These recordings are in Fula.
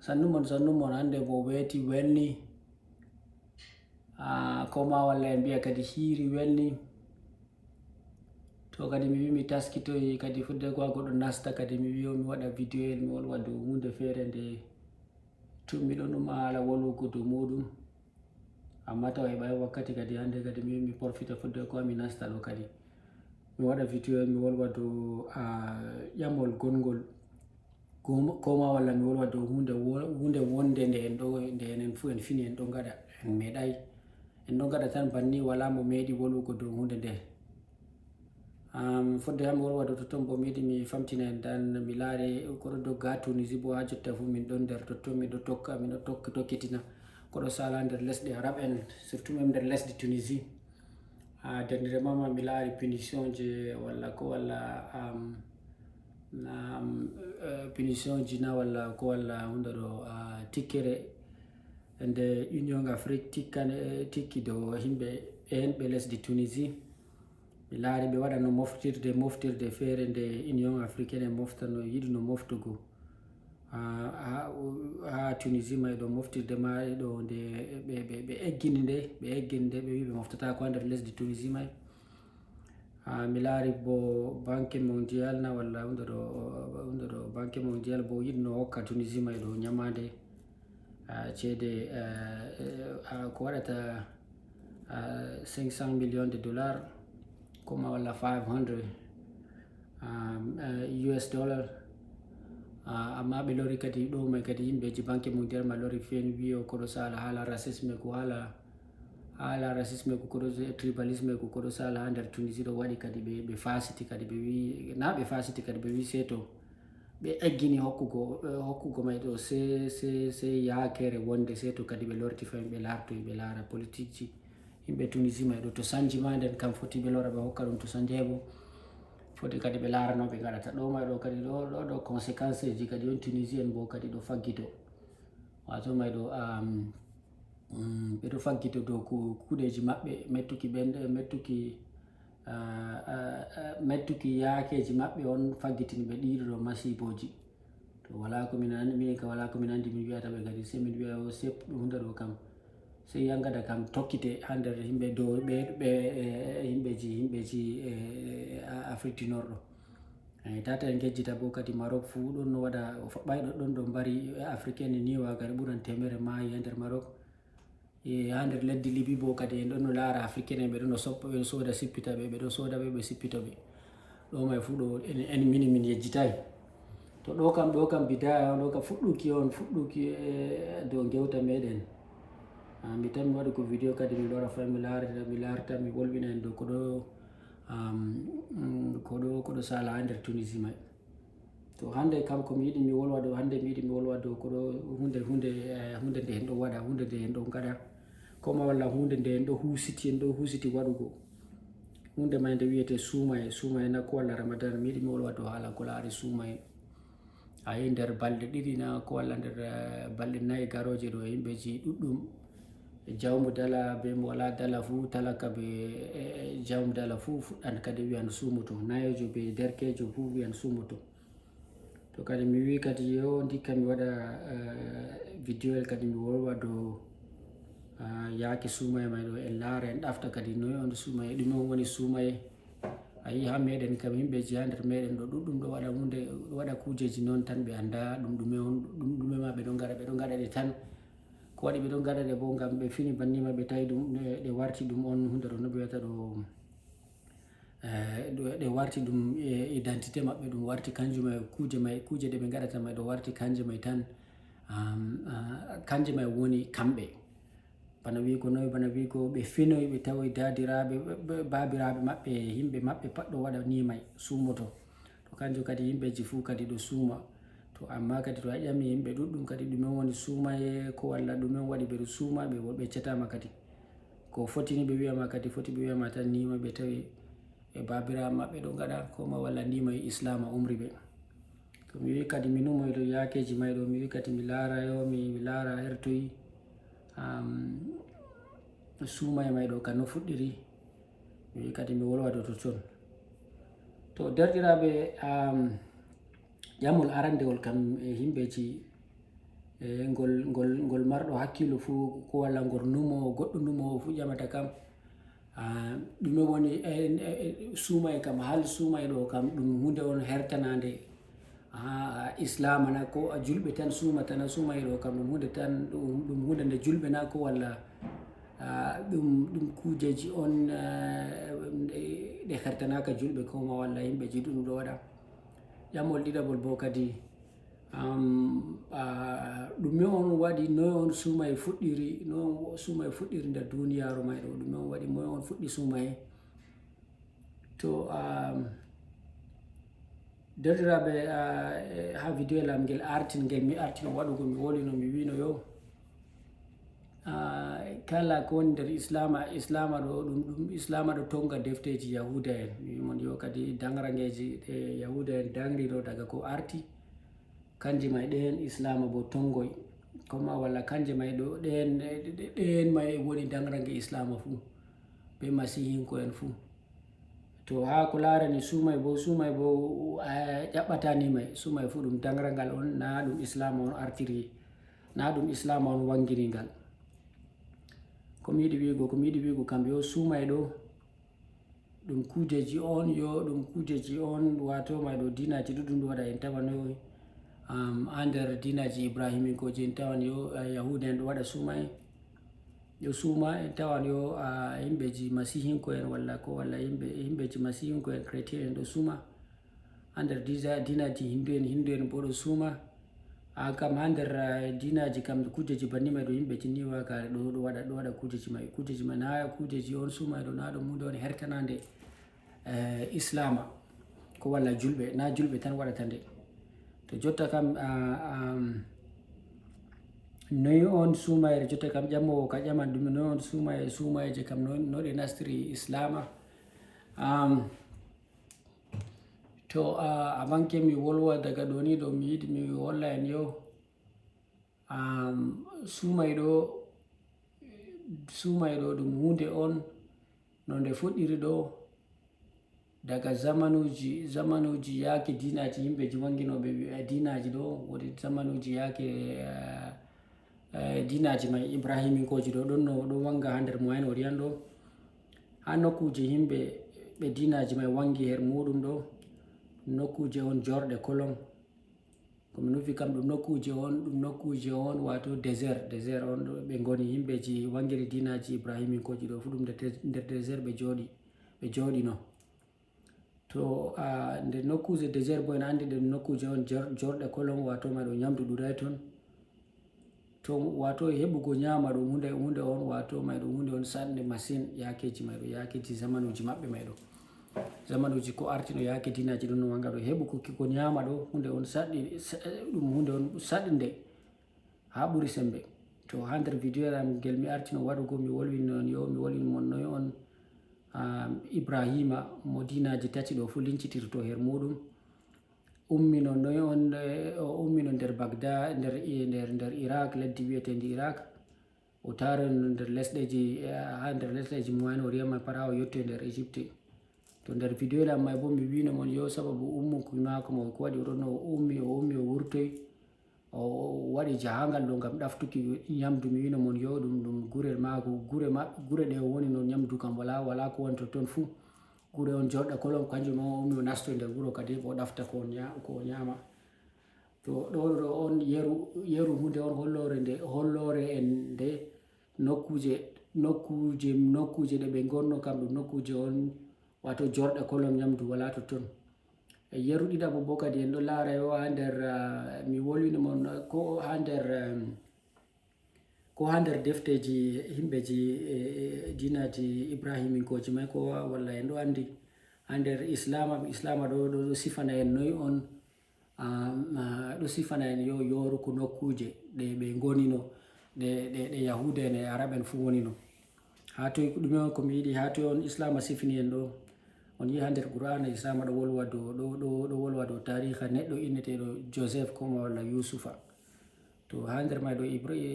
sannumon hande bo weeti welni koma walla en mbiya kadi hiiri welni. To kadi mi wi mi taskitoyi kadi fudde ko goɗɗo nasta kadi mi wi mi waɗa vidéo el mi wolwa dow hunde feere nde tummiɗo ɗum haala wolwugo dow muɗum, amma taw heɓai wakkati kadi hande kadi mi wi mi porfita fudde ko mi nasta ɗo kadi mi waɗa vidéo el mi wolwa dow ƴamol gongol koma walla mi wolwa dow hunde wonde nde en ɗo nde enen fu en fini en ɗo gaɗa en meeɗai en ɗo gaɗa tan banni wala mo meeɗi wolwugo dow hunde nde. Fodde ha mi wolwa dow totton bo mi yiɗi mi famtina en tan mi laari koɗo dogga ha Tunisie bo ha jotta fu min ɗon nder totton miɗo tokkitina koɗo sala nder lesɗe arab en surtout même nder lesdi Tunisie. Dernire mama mi laari punition je walla ko walla punition ji na walla ko walla hunde ɗo tikkere nde Union Afrique tikki dow himɓe ɓe lesdi Tunisie. Mi laari ɓe waɗa no moftirde feere nde Union Africaine moftano yiɗi no moftugo ha Tunisie may ɗo moftirde ma ɗo nde ɓe eggini nde ɓe wi ɓe moftatako ha nder lesdi Tunisie may. Mi laari bo banque mondial na walla hunde ɗo banque mondial bo yiɗi no hokka Tunisie may ɗo ñamande ceede ko waɗata 500 millions de dollars koma walla 500 US dollar. Amma ɓe lori kadi ɗo may kadi yimɓeji banque mondial ma lori feeni wi o koɗo sala haala racisme ko haala racisme ko koɗo tribalisme ko koɗo sala ha nder Tunisie ɗo waɗi kadi ɓe fasiti kadi ɓe wi na ɓe fasiti kadi ɓe wi seto ɓe eggini hokkugo may ɗo se yakere wonde seto kadi ɓe lorti fami ɓe lartoyi ɓe laara politique ji yimɓe Tunisie may ɗo to sanji ma nden kam foti ɓe lora ɓe hokka ɗum to sanje bo foti kadi ɓe laara no ɓe gaɗata ɗo may ɗo kadi ɗo conséquence ji kadi on Tunisie en bo kadi ɗo faggito wato may ɗo ɓe ɗo faggito dow kuɗeji maɓɓe mettuki yakeji maɓɓe on faggitini ɓe ɗiɗo ɗo masiboji. To wala ko min andi minen ka wala ko min andi min wiyata ɓe kadi se min wiya o sep hunde ɗo kam sei yangada kam tokkite ha nder yimɓe dow ɓe himɓeji Afrique du Nord ɗo. Tata en gejjita bo kadi Maroc fu ɗon no waɗa ɓayɗo ɗon ɗo mbari africaine ni wagare ɓuran temere maayi ha nder Maroc. Ha nder leddi Libye bo kadi en ɗon no laara africaine en ɓe ɗon no soda sippita ɓe ɗon soda ɓe sippita ɓe ɗo may fu ɗo en min yejjitai. To ɗo kam bidaya on ɗo kam fuɗɗuki dow gewta meɗen. Mi tan mi waɗi ko vidéo kadi mi lora fa mi larta mi wolwina en dow koɗo sala ha nder Tunisie may. To hande kam ko mi yiɗi mi wolwa dow hande mi yiɗi mi wolwa dow koɗo hunde nde en ɗo waɗa hunde nde en ɗo gaɗa koma walla hunde nde en ɗo husiti waɗugo hunde may nde wiyete sumaye na ko walla Ramadan. Mi yiɗi mi wolwa dow haala ko laari sumaye. A yi nder balɗe ɗiɗi na ko walla nder balɗe 4 garoje ɗo yimɓeji ɗuɗɗum jawmu dala be mo wala dala fu talaka be jawmu dala fu fuɗɗan kadi wiyan sumuto nayojo be derkejo fu wiyan sumuto. To kadi mi wi kadi yo ndikka mi waɗa vidéo el kadi mi wolwa dow yaake sumaye may ɗo en laara en ɗafta kadi noy on sumaye ɗume on woni sumaye. A yi ha meɗen kam yimɓeji ha nder meɗen ɗo ɗuɗɗum ɗo waɗa hunde waɗa kujeji noon tan ɓe anda ɗum ɗume ma ɓe ɗon gaɗa ɗe tan ko waɗi ɓe ɗon gaɗa ɗe bo ngam ɓe fini bannima ɓe tawi ɗum ɗe warti ɗum on hunde ɗo no ɓe wiyata ɗo ɗe warti ɗum identité maɓɓe ɗum warti kanjum kuje ɗe ɓe gaɗata may ɗo warti kanje may tan kanje may woni kamɓe bana wi ko noy bana wi ko ɓe finoy ɓe tawoy dadiraɓe babiraɓe maɓɓe yimɓe maɓɓe pat ɗo waɗa ni may sumoto to kanjum kadi yimɓeji fu kadi ɗo suuma. To amma kadi to a ƴami yimɓe ɗuɗɗum kadi ɗume woni sumaye ko walla ɗume waɗi ɓeɗo suuma ɓe ɓeccatama kadi ko fotini ɓe wiyama kadi foti ɓe wiyama tan nima ɓe tawi e babiraɓe maɓɓe ɗo gaɗa koma walla nima Islam umri ɓe. To mi wi kadi mi numoy dow yakeji may ɗo mi wi kadi mi laara hertoyi sumaye may ɗo ka no fuɗɗiri mi wi kadi mi wolwa dow totton. To derɗiraɓe ƴamol arandewol kam e yimɓeji ngol marɗo hakkilo fu ko walla ngol numo goɗɗo numo fu ƴamata kam ɗume woni suumay kam hal suumay ɗo kam ɗum hunde on hertanande islam na ko julɓe tan suumata na suumay ɗo kam ɗum hunde tan ɗum hunde nde julɓe na ko walla ɗum kujeji on ɗe hertanaka julɓe koma walla yimɓe ji ɗum ɗo waɗa. ƴamol ɗiɗaɓol bo kadi ɗume on waɗi noy on suumay fuɗɗiri no suumay fuɗɗiri nder duniyaru may ɗo ɗume on waɗi moy on fuɗɗi suumay to derɗiraɓe ha vidéo lam ngel artingel mi artino waɗugo mi wolino mi wino yo kala ko woni nder islama ɗo ɗum islama ɗo tonga defteji yahuda en mi wimon yo kadi dangrangeji ɗe yahuda en dangri ɗo daga ko arti kanje may ɗen islama bo tongoy koma walla kanje may ɗo ɗen may woni dangrange islama fuu be masihinko en fuu. To ha ko larani suumay bo ƴaɓɓatani may suumay fuu ɗum dangrangal on na ɗum islama on artiri na ɗum islama on wangiri ngal. komi yiɗi wigo kam yo suumay ɗo ɗum kujeji on ɗum kujeji on wato may ɗo dinaji ɗuɗɗum ɗo waɗa en tawano ha nder dinaji ibrahimi koji en tawan yo yahuda en ɗo waɗa suumay yo suuma en tawan yo yimɓeji masihinko en walla ko walla yimɓeji masihinko en chrétien en ɗo suuma ha nder dinaji hindu en bo ɗo suuma kam ha nder dinaji kam kujeji banni may ɗo yimɓeji ni waka ɗo waɗa kujeji may na kujeji on suumay ɗo na ɗum hunde on hertanande islama ko walla julɓe na julɓe tan waɗata nde. To jotta kam noy on suumayre jotta kam ƴammowo ka ƴaman ɗum noy on suumayje kam no ɗe nastiri islama to amanke mi wolwa daga ɗo ni ɗo mi yiɗi mi holla en yo suumay ɗo ɗum hunde on no nde fuɗɗiri ɗo daga zamanuji yake dinaji yimɓeji wanginoɓe dinaji ɗo wodi zamanuji yake dinaji may ibrahiminkoji ɗo ɗon no ɗo wanga ha nder moyen orient ɗo ha nokkuje yimɓe ɓe dinaji may wangi her muɗum ɗo nokkuje on jorɗe colon komi nufi kam ɗum nokkuje on wato désert on ɗo ɓe goni yimɓeji wangiri dinaji ibrahiminkoji ɗo fu ɗum nder désert ɓe jooɗi no. To nde nokkuje désert bo en andi ɗum nokkuje on jorɗe colon wato ma ɗo ñamdu ɗuɗay ton to wato heɓugo ñama ɗum hunde on wato may ɗum hunde on sanɗe masine yakeji may ɗo yakeji zamanuji maɓɓe may ɗo zamanuji ko artino yake dinaji ɗum no wanga ɗo heɓugo ko ñama ɗo hunde on ɗum hunde on saɗde ha ɓuri sembe. To ha nder vidéo am ngel mi artino waɗugo mi wolwini mon noy on ibrahima mo dinaji tati ɗo fu lincitirto her muɗum ummino noy on ummino nder bagda nder iraq leddi wiyetendi iraq o tarino nder lesɗeji moyen orient ma par ha o yetti nder égypte. To nder vidéo lam may bo mi wino mon yo sababu ummuki mako mo ko waɗi oɗon o ummi o wurtoy o waɗi jahangal ɗo gam ɗaftuki ñamdu mi wino mon yo ɗum gure mako gure ɗe woni no ñamdu kam wala ko woni ton fuu gure on jorɗa kolon kanjum o ummi o nasto nder wuro kadi o ɗafta ko ñama. To ɗo on yeru hunde on hollore en nde nokkuje ɗe ɓe gonno kam ɗum nokkuje on wato jorɗa kolon ñamdu wala to ton. Yeru ɗiɗaɓo bo kadi en ɗo laara yo ha nder mi wolwini mon ko ha nder defteji himɓeji dinaji ibrahiminkoji may ko walla en ɗo andi ha nder islama ɗo sifana en noy on ɗo sifana en yo yoruko nokkuje ɗe ɓe gonino ɗe yahuda en e arab en fu wonino ha toy ɗume on komi yiɗi ha toy on islama sifini en ɗo on yi ha nder qur'ana islama ɗo wolwa dow tariha neɗɗo inneteɗo joseph koma walla yusufa. To ha nder may ɗo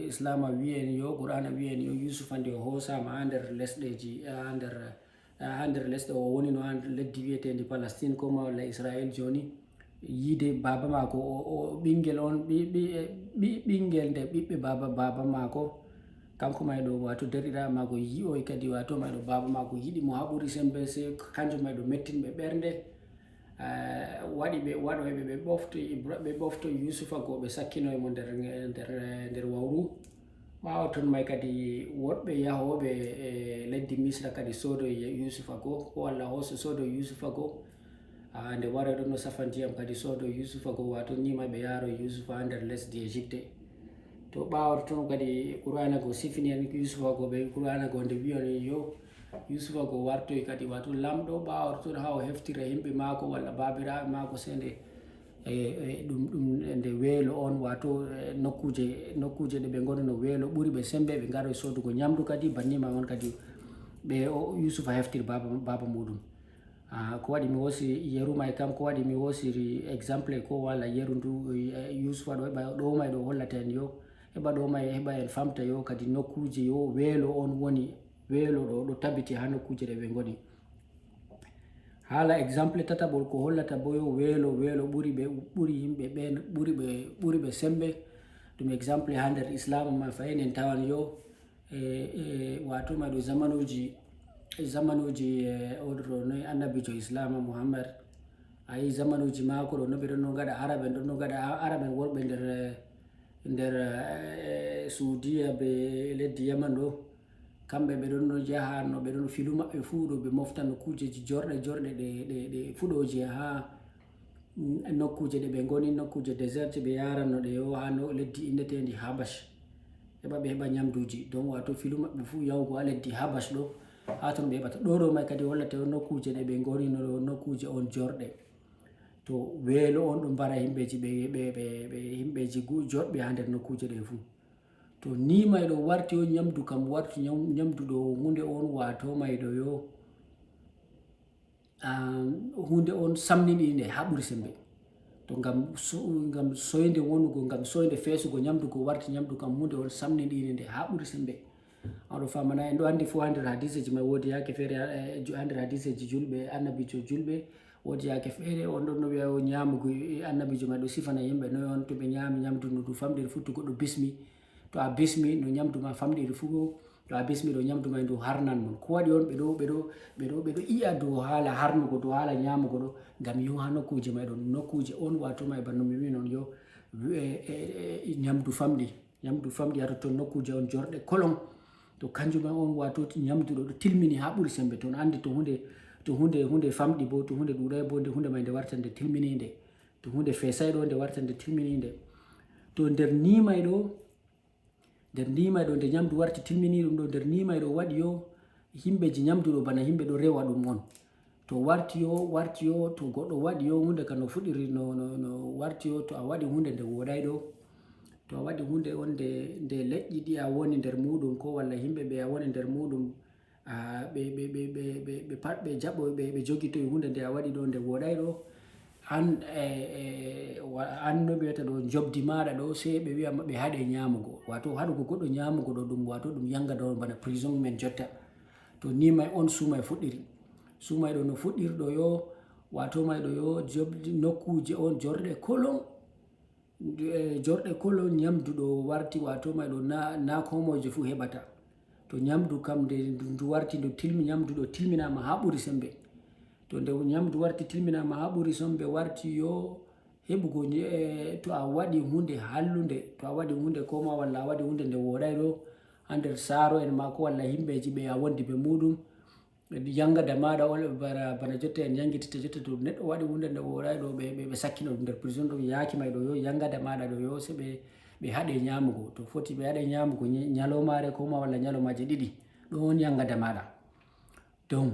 islama wi'en yo qur'ana wi'en yo yusufa nde o hosama ha nder lesɗeji ha nder lesɗe o woni no ha leddi wiyetendi palestine koma walla israel joni yide baba mako o ɓingel on ɓingel nde ɓiɓɓe baba mako kanko mayɗo wato derɗiraɓe mako yi'oy kadi wato mayɗo baba mako yiɗi mo ha ɓuuri sembe se kanjum mayɗo mettinɓe ɓernde waɗi ɓe waɗoyɓe ɓe ɓofto Yusufa go ɓe sakkinoymo nder wawru. ɓawo ton may kadi woɗɓe yahoɓe leddi Misra kadi sodoy Yusufa go ko walla hoso sodoy Yusufa go nde waroy ɗon no safa ndiyam kadi sodoy Yusufa go wato nima ɓe yaro Yusufa ha nder lesdi Egypte. to ɓawo ton kadi Qur'ana go sifini en Yusufa go ɓe Qur'ana go nde wiyani yo Yusufa go wartoy kadi wato lamɗo ɓawo ton ha o heftira yimɓe mako walla babiraɓe mako sende ɗum nde weelo on wato nokkuje ɗe ɓe goni no weelo ɓuri ɓe sembe ɓe garoy sodugo ñamdu kadi bannima on kadi ɓe Yusufa heftir baba muɗum. ko waɗi mi wosi yeru may kam ko waɗi mi wosiri exemple ko walla yeru ndu Yusufa ɗo heɓa ɗo may ɗo hollata en yo heɓa ɗo may heɓa en famta yo kadi nokkuje yo weelo on woni weelo ɗo tabiti ha nokkuje ɗe ɓe goni. hala exemple tataɓol ko hollata bo yo weelo ɓuri yimɓe ɓen ɓuri ɓe sembe ɗum exemple ha nder islam ma fayin en tawan yo wato maɗo zamanuji oɗo noy annabijo islam Muhammad ayi zamanuji mako ɗo no ɓe ɗon no gaɗa araben ɗon no gaɗa araben worɓe nder Saudiya be leddi Yaman ɗo kamɓe ɓe ɗon no jaha no ɓe ɗon filu maɓɓe fuu ɗo ɓe mofta no kujeji jorɗe ɗe fuɗoji ha nokkuje ɗe ɓe goni nokkuje désert ɓe yarano ɗe yo ha no leddi innetendi Habash heɓa ɓe heɓa ñamduji donc wato filu maɓɓe fuu yahugo ha leddi Habash ɗo ha ton ɓe heɓata ɗo may kadi hollata nokkuje ɗe ɓe goni no nokkuje on jorɗe to weelo on ɗum mbara himɓeji himɓeji joɗɓe ha nder nokkuje ɗe fuu. to ni mayɗo warti o ñamdu kam warti ñamdu ɗo hunde on wato mayɗo yo hunde on samniniɗe ha ɓuri sembe to gam soyde wonugo gam soyde fesugo ñamdu go warti ñamdu kam hunde on samniniɗe nde ha ɓuri sembe. aɗo famana en ɗo andi fo ha nder hadiseji may wodi yake feere ha nder hadiseji julɓe annabijo julɓe wodi yake feere on ɗon no wiya o ñamugo annabijo may ɗo sifana yimɓe noy on to ɓe ñami ñamdu no ɗum famɗiri fu to goɗɗo bismi to a bismi no ñamdu ma famɗiri fu to a bismi ɗo ñamdu may ndu harnan mon ko waɗi on ɓeɗo iya dow haala harnugo dow haala ñamugo ɗo gam yo ha nokkuje may ɗon nokkuje on wato may banno mi wi non yo ñamdu famɗi ha totton nokkuje on jorɗe kolon to kanjum on wato ñamdu ɗo tilmini ha ɓuri sembe ton andi to hunde famɗi bo to hunde ɗuɗay bo nde hunde may nde warta nde tilmininde to hunde fesay ɗo nde warta nde tilmininde to nder nimay ɗo nde ñamdu warti tilmini ɗum ɗo nder nimay ɗo waɗi yo himɓeji ñamdu ɗo bana yimɓe ɗo rewa ɗum on to warti yo to goɗɗo waɗi yo hunde ka no fuɗiri no warti yo to a waɗi hunde nde woɗay ɗo to a waɗi hunde on nde leƴƴi ɗi a woni nder muɗum ko walla yimɓe ɓe a woni nder muɗum ɓe pat ɓe jaɓo ɓe jogitoy hunde nde a waɗi ɗo nde woɗay ɗo an no ɓe wiyata ɗo jobdi maɗa ɗo se ɓe wiya ɓe haɗe ñamugo wato haɗugo goɗɗo ñamugo ɗo ɗum wato ɗum yangada on bana prison men jotta to ni may on sumay fuɗɗiri sumay ɗo no fuɗɗirɗo yo wato may ɗo yo jobdi nokkuje on jorɗe kolon ñamdu ɗo warti wato may ɗo na komoje fu heɓata to ñamdu kam ndu warti ndu tilmi ñamdu ɗo tilminama ha ɓuri sembe to nde ñamdu warti tilminama ha ɓuri sembe warti yo heɓugo to a waɗi hunde hallunde to a waɗi hunde koma walla a waɗi hunde nde woɗay ɗo ha nder saaro en ma ko walla yimɓeji ɓe a wondi ɓe muɗum yangada maɗa bana jotta en jangitita jotta to neɗɗo waɗi hunde nde woɗay ɗo ɓe sakkino ɗum nder prison ɗo yaki may ɗo yo yangada maɗa ɗo yo se ɓe haɗe ñamugo to foti ɓe haɗe ñamugo ñalomare koma walla ñalomaje ɗiɗi ɗo on yangada maɗa donc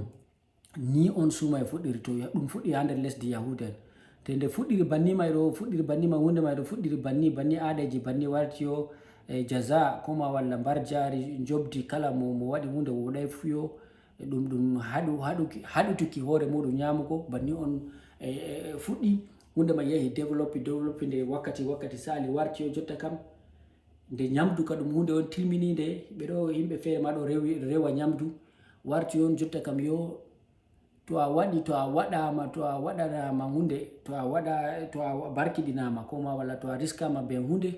ni on sumay fuɗɗiri to ɗum fuɗɗi ha nder lesdi yahuda en te nde fuɗɗiri banni may ɗo fuɗɗiri banni ma hunde may ɗo fuɗɗiri banni aɗeji banni warti yo jaza koma walla mbar jari jobdi kala mo waɗi hunde woɗay fuyo ɗum haɗutuki hoore muɗum ñamugo banni on fuɗɗi hunde may yahi développe nde wakkati sali warti yo jotta kam nde ñamdu ka ɗum hunde on tilmininde ɓeɗo yimɓe feere ma ɗo rewa ñamdu warti on jotta kam yo to a waɗi to a waɗama to a waɗanama hunde to a barkidinama ko ma walla to a riskama be hunde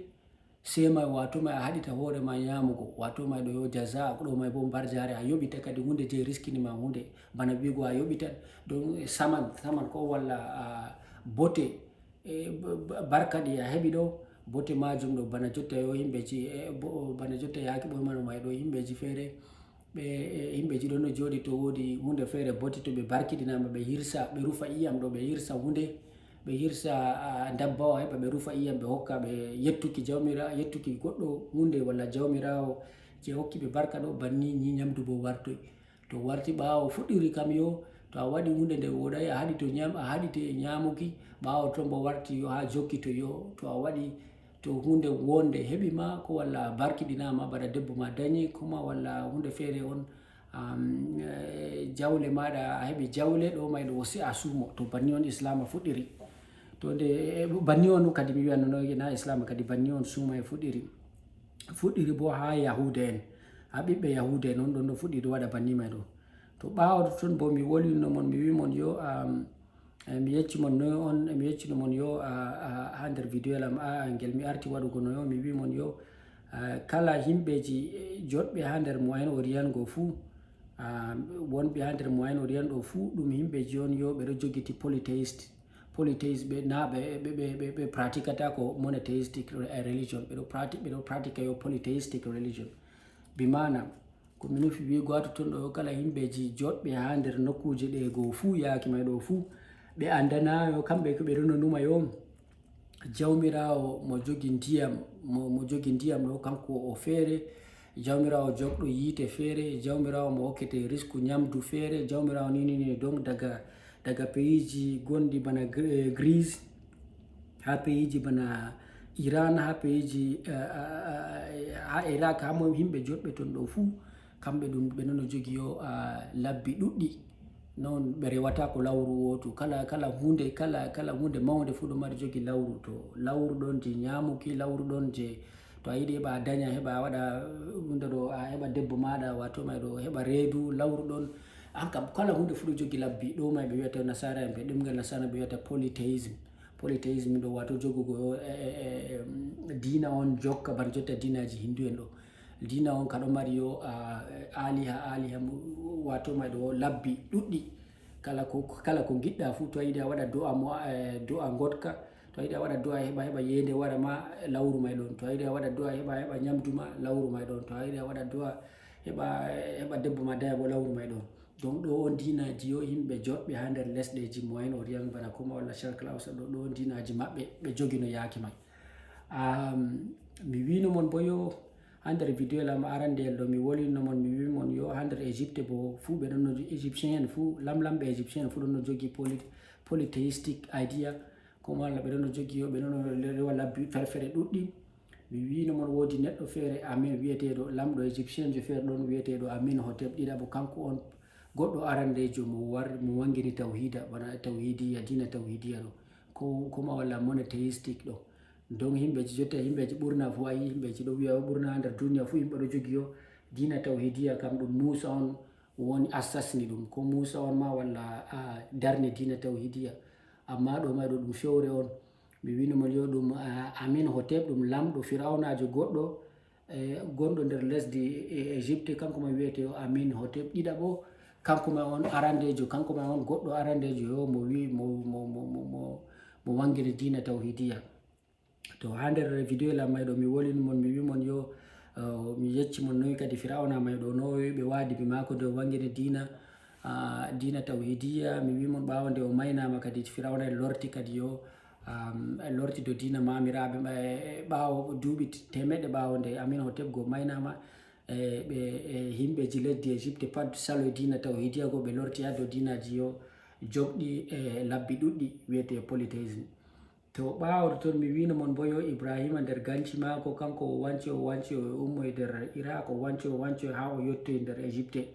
sai mai wato mai a haɗita hore ma nyamugo wato mai ɗo yo jaza ɗo mai bo bar jare a yoɓita kadi hunde je riskinima hunde bana wigo a yoɓitan don saman ko walla bote barkaɗi a heɓi ɗo bote majum ɗo bana jotta yo himɓeji bana jotta yaki ɓoymano may ɗo himɓeji feere ɓe himɓeji ɗon no joɗi to wodi hunde feere bote to ɓe barkiɗinama ɓe hirsa ɓe rufa iyam ɗo ɓe hirsa hunde ɓe hirsa dabbawa heɓa ɓe rufa iyam ɓe hokka ɓe yettuki yettuki goɗɗo hunde walla jawmirawo je hokki ɓe barka ɗo banni ni nyamdu bo wartoy to warti ɓawo fuɗɗiri kam yo to a waɗi hunde nde woɗay a haɗi to a haɗite nyamuki ɓawo ton bo warti yo ha jokki to yo to a waɗi to hunde wonde heɓi ma ko walla barkiɗinama bana debbo ma dañi kuma walla hunde feere on jawle maɗa a heɓi jawle ɗo may ɗo si a sumo to banni on islam fuɗɗiri to nde banni on kadi mi wiyanno na islam kadi banni on suma e fuɗɗiri bo ha yahuda en ha ɓiɓɓe yahuda en on ɗon no fuɗɗiri waɗa banni may ɗo to ɓawo ton bo mi wolwino mon mi wimon yo mi yeccimon noy on mi yeccinomon yo ha nder vidéo lam ngel mi arti waɗugo no yo mi wimon yo kala himɓeji joɗɓe ha nder moyen orient go fuu wonɓe ha nder moyen orient ɗo fuu ɗum himɓeji on yo ɓeɗo jogiti polytheist ɓe na ɓe praticata ko monotheistic religion ɓeɗo pratica yo polytheistic religion bimana ko mi nufi wigo ha ton ɗo kala himɓeji joɗɓe ha nder nokkuje ɗe go fuu yaki may ɗo fuu ɓe andanayo kamɓe ko ɓe ɗon no numa yo jawmirawo mo jogi ndiyam ɗo kanko o feere jawmirawo jogɗo yiite feere jawmirawo mo hokkete risku nyamdu feere jawmirawo ni donc daga peyiji gonɗi bana Greece ha peyiji bana Iran ha peyiji ha Iraq ha mo himɓe joɗɓe ton ɗo fuu kamɓe ɗum ɓe nono jogi yo labbi ɗuɗɗi non ɓe rewata ko lawru wotu kala hunde mawde fu ɗo mari jogi lawru to lawru ɗon je nyamuki lawru ɗon je to a yiɗi heɓa a daña heɓa a waɗa hunde ɗo a heɓa debbo maɗa wato may ɗo heɓa reedu lawru ɗon hankam kala hunde fu ɗo jogi labbi ɗo may ɓe wiyata nasara en ɓe ɗemgal nasara ɓe wiyata polytheisme ɗo wato jogugo dina on jokka bana jotta dinaji hindu en ɗo dina on kaɗo mari yo aliha wato may ɗo labbi ɗuɗɗi kala ko giɗɗa fu to a yiɗi a waɗa do'a gotka to a yiɗi a waɗa do'a heɓa yende waɗa ma lawru may ɗon to a yiɗi a waɗa do'a heɓa nyamdu ma lawru may ɗon to a yiɗi a waɗa do'a heɓa debbo ma daya bo lawru may ɗon donc ɗo on dinaji yo himɓe joɗɓe ha nder lesɗeji moyen orient bana kuma walla charcle ausa ɗo on dinaji maɓɓe ɓe jogino yaki may mi wino mon bo yo ha nder vidéo lam arandeyel ɗo mi wolwino mon mi wimon yo ha nder Égypte bo fuu ɓe ɗon no égyptien en fuu lamlamɓe égyptien en fuu ɗon no jogi polytheistic idea comme walla ɓe ɗon no jogi yo ɓe ɗon no rewa labbi ferfere ɗuɗɗi mi wino mon wodi neɗɗo feere amin wiyeteɗo lamɗo égyptien jo feere ɗon wiyeteɗo amin hotep ɗiɗaɓo kanko on goɗɗo arandejo mo wangini tawhida bana tawhidiya dina tawhidiya ɗo ko kuma walla monotheistic ɗo donc himɓeji jotta himɓeji ɓurna fo ayi himɓeji ɗo wiya ɓurna ha nder duniya fu yimɓe ɗo jogi yo dina tawhidiya kam ɗum Musa on woni assasni ɗum ko Musa on ma walla darni dina tawhidiya amma ɗo may ɗo ɗum fewre on mi winomon yo ɗum Amin Hotep ɗum lamɗo firawnajo goɗɗo gonɗo nder lesdi Égypte kanko ma wiyete yo Amin Hotep ɗiɗaɓo kanko ma on arandejo kanko ma on goɗɗo arandejo yo mo wi mo wangini dina tawhidiya to ha nder vidéo lam may ɗo mi wolini mon mi wimon yo mi yecci mon noyi kadi firawna may ɗo no ɓe wadi bi mako nde o wangini dina tawhidiya mi wimon ɓawo nde o maynama kadi firawna en lorti kadi yo lorti do dina mamiraɓe ɓawo duuɓi temeɗe ɓawo nde Amin Hotep go maynama ɓe himɓeji leddi Égypte pat salo dina tawhidiya go ɓe lorti ha dow dinaji yo joɓɗi labbi ɗuɗɗi wiyete polythéisme to ɓawo ton mi wino mon bo yo Ibrahima nder ganci mako kanko o wanci o ummoy nder Iraq o wanci ha o yettoy nder Égypte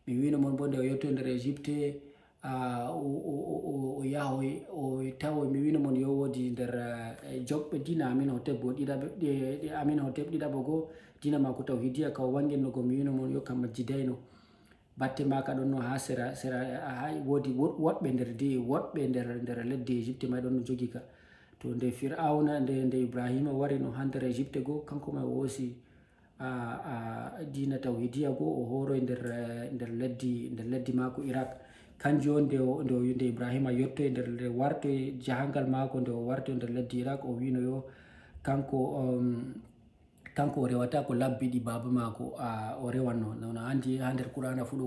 mi wino mon bo nde o yettoy nder Égypte o yahoy o tawoy mi wino mon yo wodi nder joɓɓe dina Amin Hotep bo Amin Hotep ɗiɗaɓo go dina mako tawhidiya ka o wanginno go mi wino mon yo kam majjidayno batte maka ɗon no ha sera hay wodi woɗɓe nder leddi Egypte may ɗon no jogi ka. To nde Fir'auna nde Ibrahima wari no ha nder Egypte go, kanko may wosi dina tawhidiya go o horoy nder leddi mako Iraq. Kanjum on nde Ibrahima yottoy nde wartoy jahangal mako, nde o wartoy nder leddi Iraq, o wino yo kanko o rewata ko labbiɗi baba mako o rewanno. No andi ha nder Qur'ana fu ɗo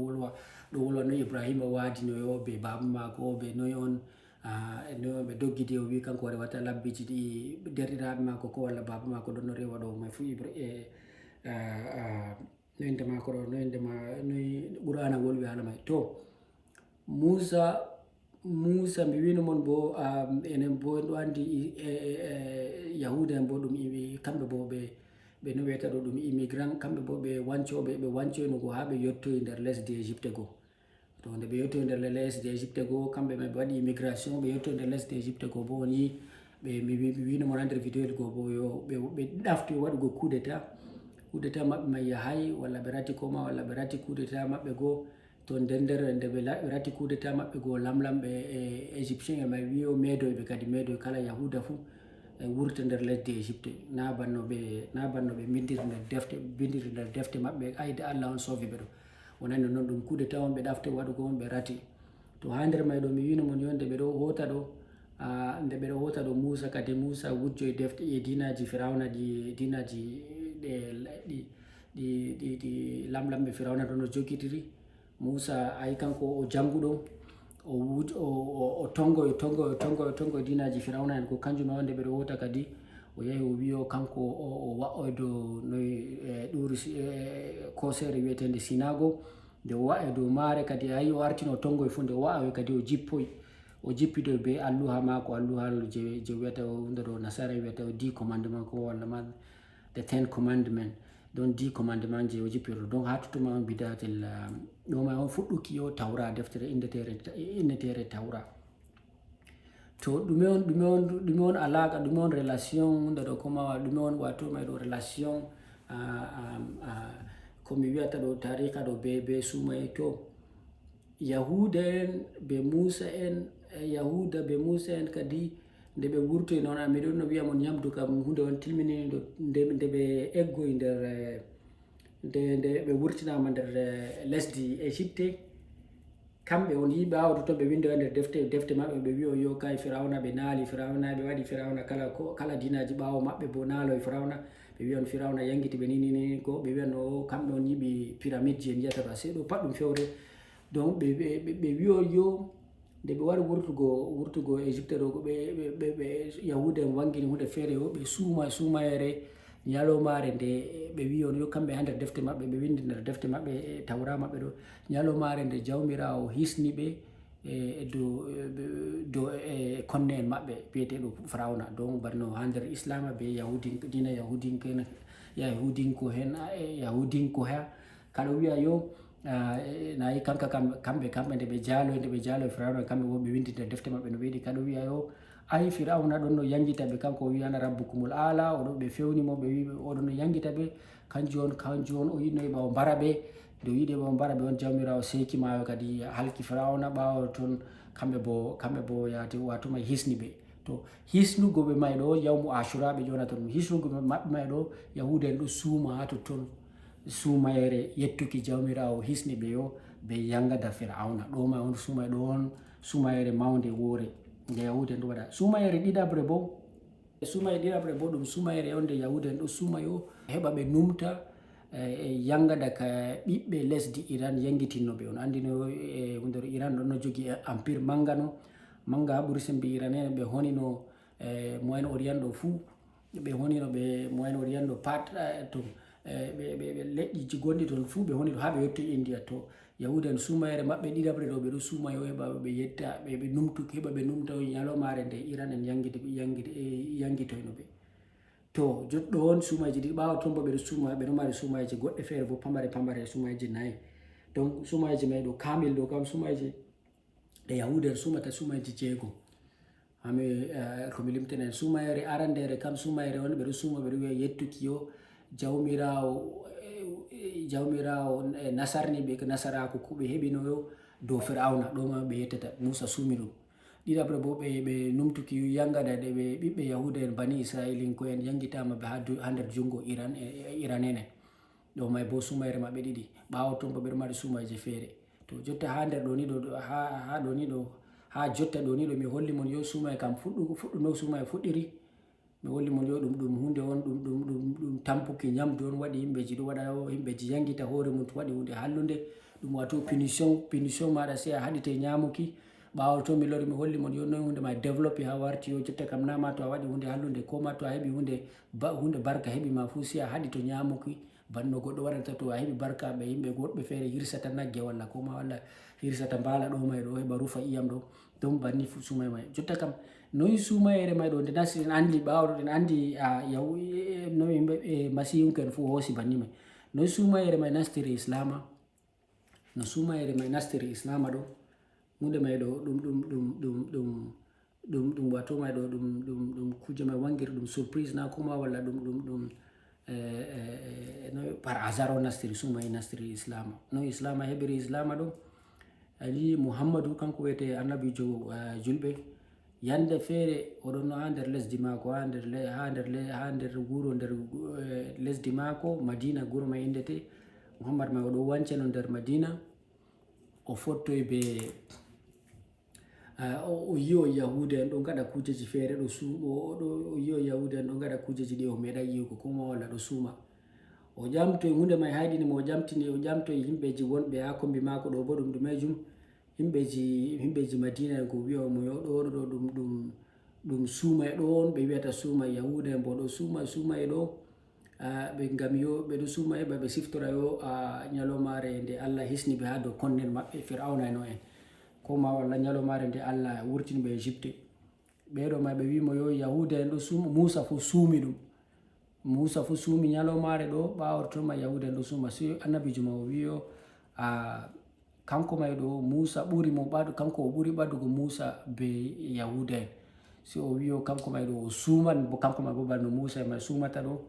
wolwa no Ibrahima wadino yo be baba mako, be noy on no ɓe doggidi o wi kanko o rewata labbiji ɗi derɗiraɓe mako ko walla baba mako ɗon no rewa ɗo may fu no inde mako ɗo, noy Qur'ana wolwi hala may. To Musa mi wino mon bo enen bo ɗo andi Yahuda en bo ɗum kamɓe bo ɓe no wiyata ɗo ɗum immigrant, kamɓe bo ɓe wancoynogo ha ɓe yettoy nder lesdi Egypte go. To nde ɓe yettoy nder lesdi Egypte go, kamɓe ɓe waɗi immigration ɓe yettoy nder lesdi Egypte go bo ni mi wino mon ha nder vidéo go bo yo ɓe ɗaftoy waɗugo coup d'état maɓɓe may yahay, walla ɓe rati koma walla ɓe rati coup d'état maɓɓe go. To nde ɓe rati coup d'état maɓɓe go, lamlamɓe égyptien e may wiyo medoyɓe kadi medoy kala Yahuda fu wurta nder lesdi Egypte, na banno ɓe bindiri nder defte maɓɓe ayde Allah on sofi ɓe ɗo. Wonani noon ɗum coup d'état on ɓe ɗaftoy waɗugo on ɓe rati. To ha nder may ɗo mi wino mon yo nde ɓe ɗo hota ɗo Musa wujjoy defte dinaji Firawna dinaji ɗi lamlamɓe Firawna ɗon no jogitiri. Musa ay kanko o janguɗo o tongo dinaji Firawna en ko kanjum ma wonde ɓe ɗo hota kadi o yahi o wiyo kanko o wa'oy dow noy ɗuri kosere wiyetende Sinago, nde o wa'e dow maare kadi ayi o artino o tongoy fu, nde o wa'oy kadi o jippidoy be alluha mako, alluhal je wiyata hunde ɗo nasara wiyata 10 commandement ko walla ma the 10 commandment, don 10 commandement je o jippiro. Donc ha totuma on bidatel ɗo may on fuɗɗuki yo Tawra, deftere innetere Tawra. To ɗume on alaka, ɗume on relation hunde ɗo kuma ɗume on wato may ɗo relation komi wiyata ɗo tariqa ɗo be sumay. To Yahuda en be Musa en kadi nde ɓe wurtoy noon miɗon no wiya mon ñamdu kam hunde on tilmini nde ɓe eggoy nde ɓe wurtinama nder lesdi Egypte, kamɓe on yiɓe ɓawo to ɓe windi nder defte maɓɓe ɓe wiyo yo kay Firawna ɓe naali Firawna, ɓe waɗi Firawna kala dinaji ɓawo maɓɓe bo naaloy Firawna, ɓe wiyan Firawna yangiti ɓe ni ko ɓe wiyan o kamɓe on yiɓi pyramide je jiyata ɗo se ɗo pat ɗum fewre. Donc ɓe wiyo yo nde ɓe wari wurtugo Egypte ɗo ɓe Yahuda en wangini hunde feere yo ɓe sumayere ñalomare nde ɓe wiyo yo kamɓe ha nder defte maɓɓe ɓe windi nder defte maɓɓe Tawra maɓɓe ɗo, ñalomare nde Jawmirawo hisni ɓe dow konne en maɓɓe biyeteɗo Firawna. Donc banno ha nder Islama be dina Yahudinko ha kaɗa wiya yo nayi kanka kamɓe nde ɓe jaaloy Firawna, kamɓe bo ɓe windi nder defte maɓɓe no ɓeyiɗi, kaɗa wiya yo ay Firawna ɗon no yangita ɓe, kanko o wi ana rabbukumul ala, oɗo ɓe fewnimo ɓe wi oɗon no yangita ɓe, kanjum on o yiɗnoy ɓawo mbara ɓe, nde o yiɗi ɓawo mbara ɓe on Jawmirawo seki mayo kadi halki Firawna. Ɓawo ton kamɓe bo yati watuma hisni ɓe. To hisnugo ɓe may ɗo yawmu Ashura ɓe ƴonata ɗum, hisnugo maɓɓe may ɗo Yahuda en ɗo suuma ha totton sumayere yettuki Jawmirawo hisni ɓe yo ɓe yangada Firawna. ɗo may on sumay ɗo on sumayere mawnde woore nde Yahuda en ɗo waɗa. Sumayere ɗiɗaɓre bo ɗum sumayere on nde Yahuda en ɗo suma yo heɓa ɓe numta yangada ka ɓiɓɓe lesdi Iran yangitinnoɓe. On andi no hunde Iran ɗon no jogi empire manga ha ɓuri sembe Iran en ɓe honino Moyen Orient ɗo fuu, ɓe honino ɓe Moyen Orient ɗo pat to ɓe leƴƴiji gonɗi ton fuu ɓe honi ɗo ha ɓe yettoy India. To Yahuda en sumayere maɓɓe ɗiɗaɓre ɗo ɓe ɗo suma yo heɓa ɓe yetta ɓe numta ñalomare nde Iran en yangitoyno ɓe. To joɗɗo on sumayji ɗi ɓawo ton bo ɓe ɗo mari sumayji goɗɗe feere bo pamare sumayji nayi. Donc sumayji may ɗo kamil ɗo kam sumayji ɗe Yahuda en sumata sumayji 6 komi limtana en. Sumayere arandere kam sumayere on ɓe ɗo suma ɓe ɗo wiya yettuki yo Jawmirawo jawmirawo nasarni ɓe ko nasaraku kuɓe heɓinoyo dow fir'auna ɗo ma ɓe yettata Musa sumi ɗum. ɗiɗaɓre bo ɓe numtuki yangada ɗe ɓe ɓiɓɓe yahuda en bani israilin ko en yangitama ɓe ha nder jungo iran enen ɗo may bo sumayre maɓɓe ɗiɗi. ɓawo ton bo ɓeɗo mari sumayje feere. To jotta ha nder ɗo ni ɗo ha ɗo ni ɗo ha jotta ɗo ni ɗo mi holli mon yo sumay kam fuɗɗuno sumay fuɗɗiri mi holli mon yo ɗum hunde on ɗum tampuki nyamdu on waɗi yimɓeji ɗo waɗa yimɓeji yangita hoore mum to waɗi hunde hallude ɗum wato punition maɗa se a haɗite nyamuki. ɓawo to mi lori mi holli mon yo noy hunde ma développé ha warti yo jotta kam nama to a waɗi hunde hallunde ko ma to a heɓi hunde barka heɓi ma fu si a haɗi to nyamuki banno goɗɗo waɗata to a heɓi barka ɓe yimɓe goɗɓe feere hirsata nagge walla ko ma walla hirsata mbala ɗo may ɗo heɓa rufa iyam ɗo ɗum banni fu sumay may. Jotta kam noyi sumayere may ɗo nde nasti en andi ɓawo en andi no yimɓe masiyunken fu hoosi banni may. Noyi sumayere may nastiri islama, no sumayere may nastiri islama ɗo hunde may ɗo ɗum wato may ɗo ɗum kuje may wangiri ɗum surprise na kuma walla ɗum par hasard o nastiri sumay nastiri islama. No islama heɓiri islama ɗo ali muhammadu kanko wiyete annabijo julɓe yande feere oɗon ha nder lesdi mako ha nder wuro nder lesdi mako madina guro may indete muhammad may oɗo wancano nder madina o fottoy be o yi'o yahuda en ɗo gaɗa kujeji feere ɗo o yi'o yahuda en ɗo gaɗa kujeji ɗi o meeɗa yi'ugo kuma walla ɗo suuma o ƴamtoy hunde may hayɗinimo o ƴamtoy yimɓeji wonɓe ha kombi mako ɗo bo ɗum ɗumejum himɓeji madina en ko wi'a mo yo ɗo ɗum suumay ɗon ɓe wiyata suumay yahuda en bo ɗo suumay ɗo ɓe ngam yo ɓeɗo suuma heɓa ɓe siftora yo ñalomare nde Allah hisni ɓe ha dow konnen maɓɓe fir'auna en o en ko ma walla ñalomare nde Allah wurtini ɓe Egypte ɓeɗo may ɓe wimo yo yahuda en ɗo suuma Musa fu suumi ɗum Musa fu suumi ñalomare ɗo ɓawortoma yahuda en ɗo suuma si annabijo ma o wiyo kanko may ɗo Musa ɓuri mo kanko o ɓuri ɓadugo Musa be yahuda en si o wiyo kanko may ɗo o suuman bo kanko may bo banno Musa may sumata ɗo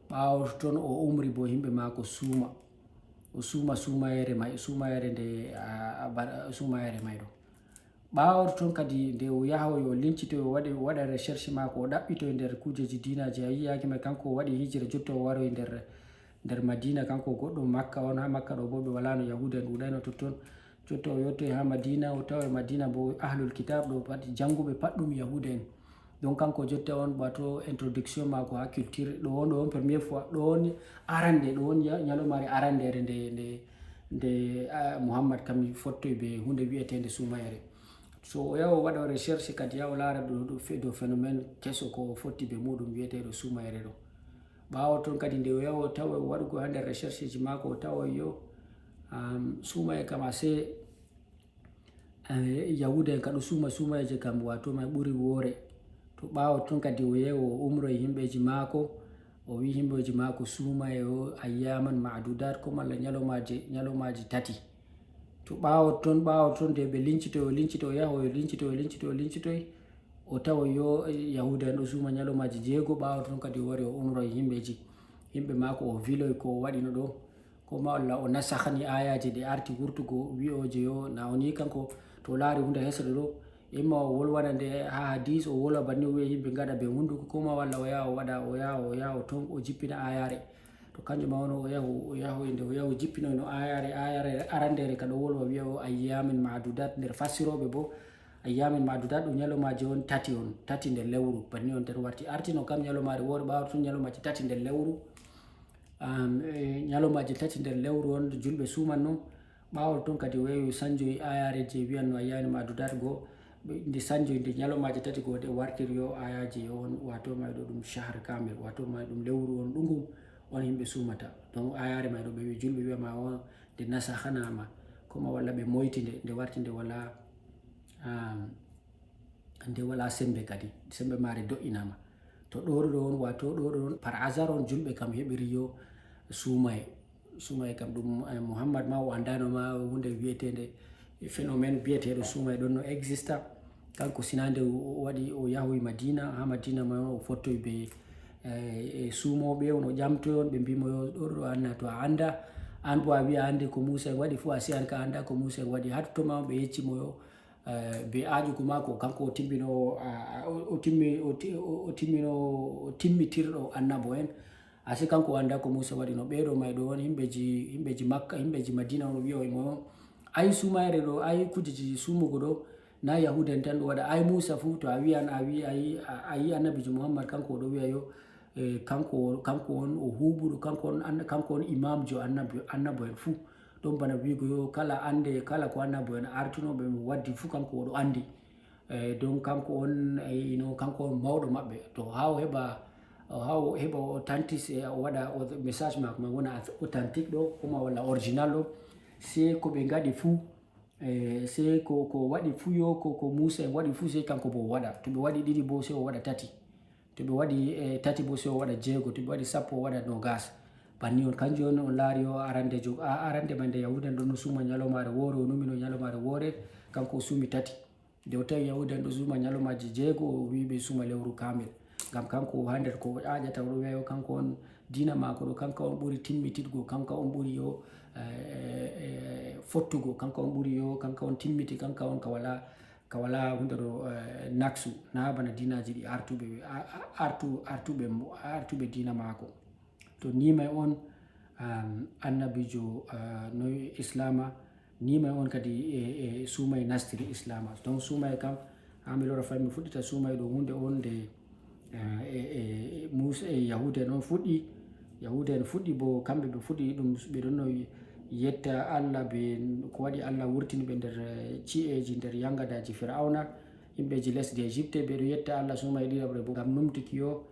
ɓawo ton o umri bo yimɓe mako suuma o suuma sumayere may ɗo ɓawo ton kadi nde o yahoy o lincitoy o waɗa recherche mako o ɗaɓɓitoy nder kujeji dinaji a yiyaki may kanko o waɗi hijira jotta o waroy nder madina kanko goɗɗo makka on ha makka ɗo bo ɓe wala no yahuda en ɗuɗayno totton jotta o yettoy ha madina o tawa madina bo ahlul kitab ɗo pat janguɓe pat ɗum yahuda en donc kanko jotta on bato introduction mako ha culture ɗo on premier fois ɗo on arande ɗo on ñalomare arandere nde muhammad kam fottoy be hunde wi'etende sumayere so o yaha o waɗa recherche kadi yaha o laara dow phénomène keso ko fotti be muɗum wiyeteɗo sumayere ɗo ɓawo ton kadi nde o yaha o tawa waɗugo ha nder recherche ji mako o tawa yo sumaye kam ase yahuda en kaɗo sumayeje kam wato may ɓuri woore to ɓawo ton kadi o yehi o umroye himɓeji mako o wi himɓeji mako sumaye o ayyaman madudat ko malla ñalomaji tati to ɓawo ton de ɓe lincitoy o yaha o lincitoy o tawa yo yahuda en ɗo suma ñalomaji 6 ɓawo ton kadi o wari o umroye yimɓe mako o viloy ko waɗino ɗo ko ma walla o nasahani ayaji ɗe arti wurtugo wi'oje yo na on yi kanko to laari hunde hesre ɗo imma o wolwana nde ha hadis o wolwa banni o wiya yimɓe gaɗa be hunduko koma walla o yaha o ton o jippina ayare to kanjum ma on o yahu jippinoyno ayare arandere kaɗo wolwa wiya o ayyamin madudat nder fassiroɓe bo ayyamin madudat ɗum ñalomaji on tati nder lewru banni on tan warti artino kam ñalomare woore ɓawa ton ñalomaji tati nder lewru ñalomaji tati nder lewru on julɓe sumanno ɓawol ton kadi o yahi sanjoyi ayare je wiyanno ayyamin madudat go nde sanjoy nde ñalomaji tati go de wartiri yo ayaji on wato may ɗo ɗum shahr kamil wato may ɗum lewru on ɗugum on yimɓe sumata donc ayare may ɗo ɓe wi julɓe wiyama o nde nasahanama koma walla ɓe moyti nde warti nde wala sembe kadi sembe mare do'inama to ɗo on wato ɗo on par hasard on julɓe kam heɓiri yo sumaye kam ɗum muhammad ma o andano ma hunde wiyetende phénomène biyeteɗo suumay ɗon no exista kanko sinande o waɗi o yahoy madina ha madina ma o fottoy be sumoɓe ono ƴamtoyon ɓe mbimo yo ɗo anna to a anda an bo a wiya andi ko Musa en waɗi fu a si an ka anda ko Musa en waɗi. Har to ma ɓe yeccimo yo be ajugo mako kanko o timmitirɗo annabo en, asi kanko anda ko Musa waɗi. No ɓeɗo may ɗo woni himɓeji Makka, himɓeji Madina ono wiya mo ay sumayre ɗo, ay kujeji sumugo ɗo na yahuda en tan ɗo waɗa, ay Musa fu to a wiyan ayi annabijo Muhammad kanko ɗo wiya yo kanko on o huɓuɗo, kanko on imamjo annabo en fu. ɗon bana wigo yo kala ko annabo en artunoɓe mo waddi fu kanko oɗo andi, donc kanko on kanko on mawɗo maɓɓe. To ha o heɓa o tantis o waɗa message mako man wona authentique ɗo koma walla original ɗo, sei ko ɓe gaɗi fu sei ko waɗi fu yo ko Musa en waɗi fu sei kanko bo o waɗa. To ɓe waɗi ɗiɗi bo sei o waɗa tati, to ɓe waɗi tati bo sei o waɗa jeego, to ɓe waɗi sappo o waɗa nogas. Banni on kanjum on on laari o arande man nde yahuda en ɗon no suma ñalomare woore, o numino ñalomare woore kanko o sumi tati. Nde o tawi yahuda en ɗo suma ñalomaji jeego o wi ɓe suma lewru kamel, ngam kanko ha nder ko ƴaƴata oɗo wiya yo kanko on dina mako ɗo kanka on ɓuri timmititgo, kanka on ɓuri yo fottugo, kanka on ɓuri yo, kanka on timmiti, kanka on ka wala hunde ɗo naksu, na bana dinaji ɗi artuɓe dina mako. To nimay on annabijo no islama, nimay on kadi sumay nastiri islama. Donc sumay kam ha mi lora fay mi fuɗɗita sumay ɗo hunde on nde Musa yahuda en on fuɗɗi, yahuda en fuɗɗi bo kamɓe ɓe fuɗɗi ɗum ɓe ɗon no yetta Allah be ko waɗi Allah wurtini ɓe nder ci'eji nder yangadaji Fir'auna, himɓeji lesdi Egypte ɓeɗo yetta Allah sumay ɗiɗaɓre bo ngam numtiki yo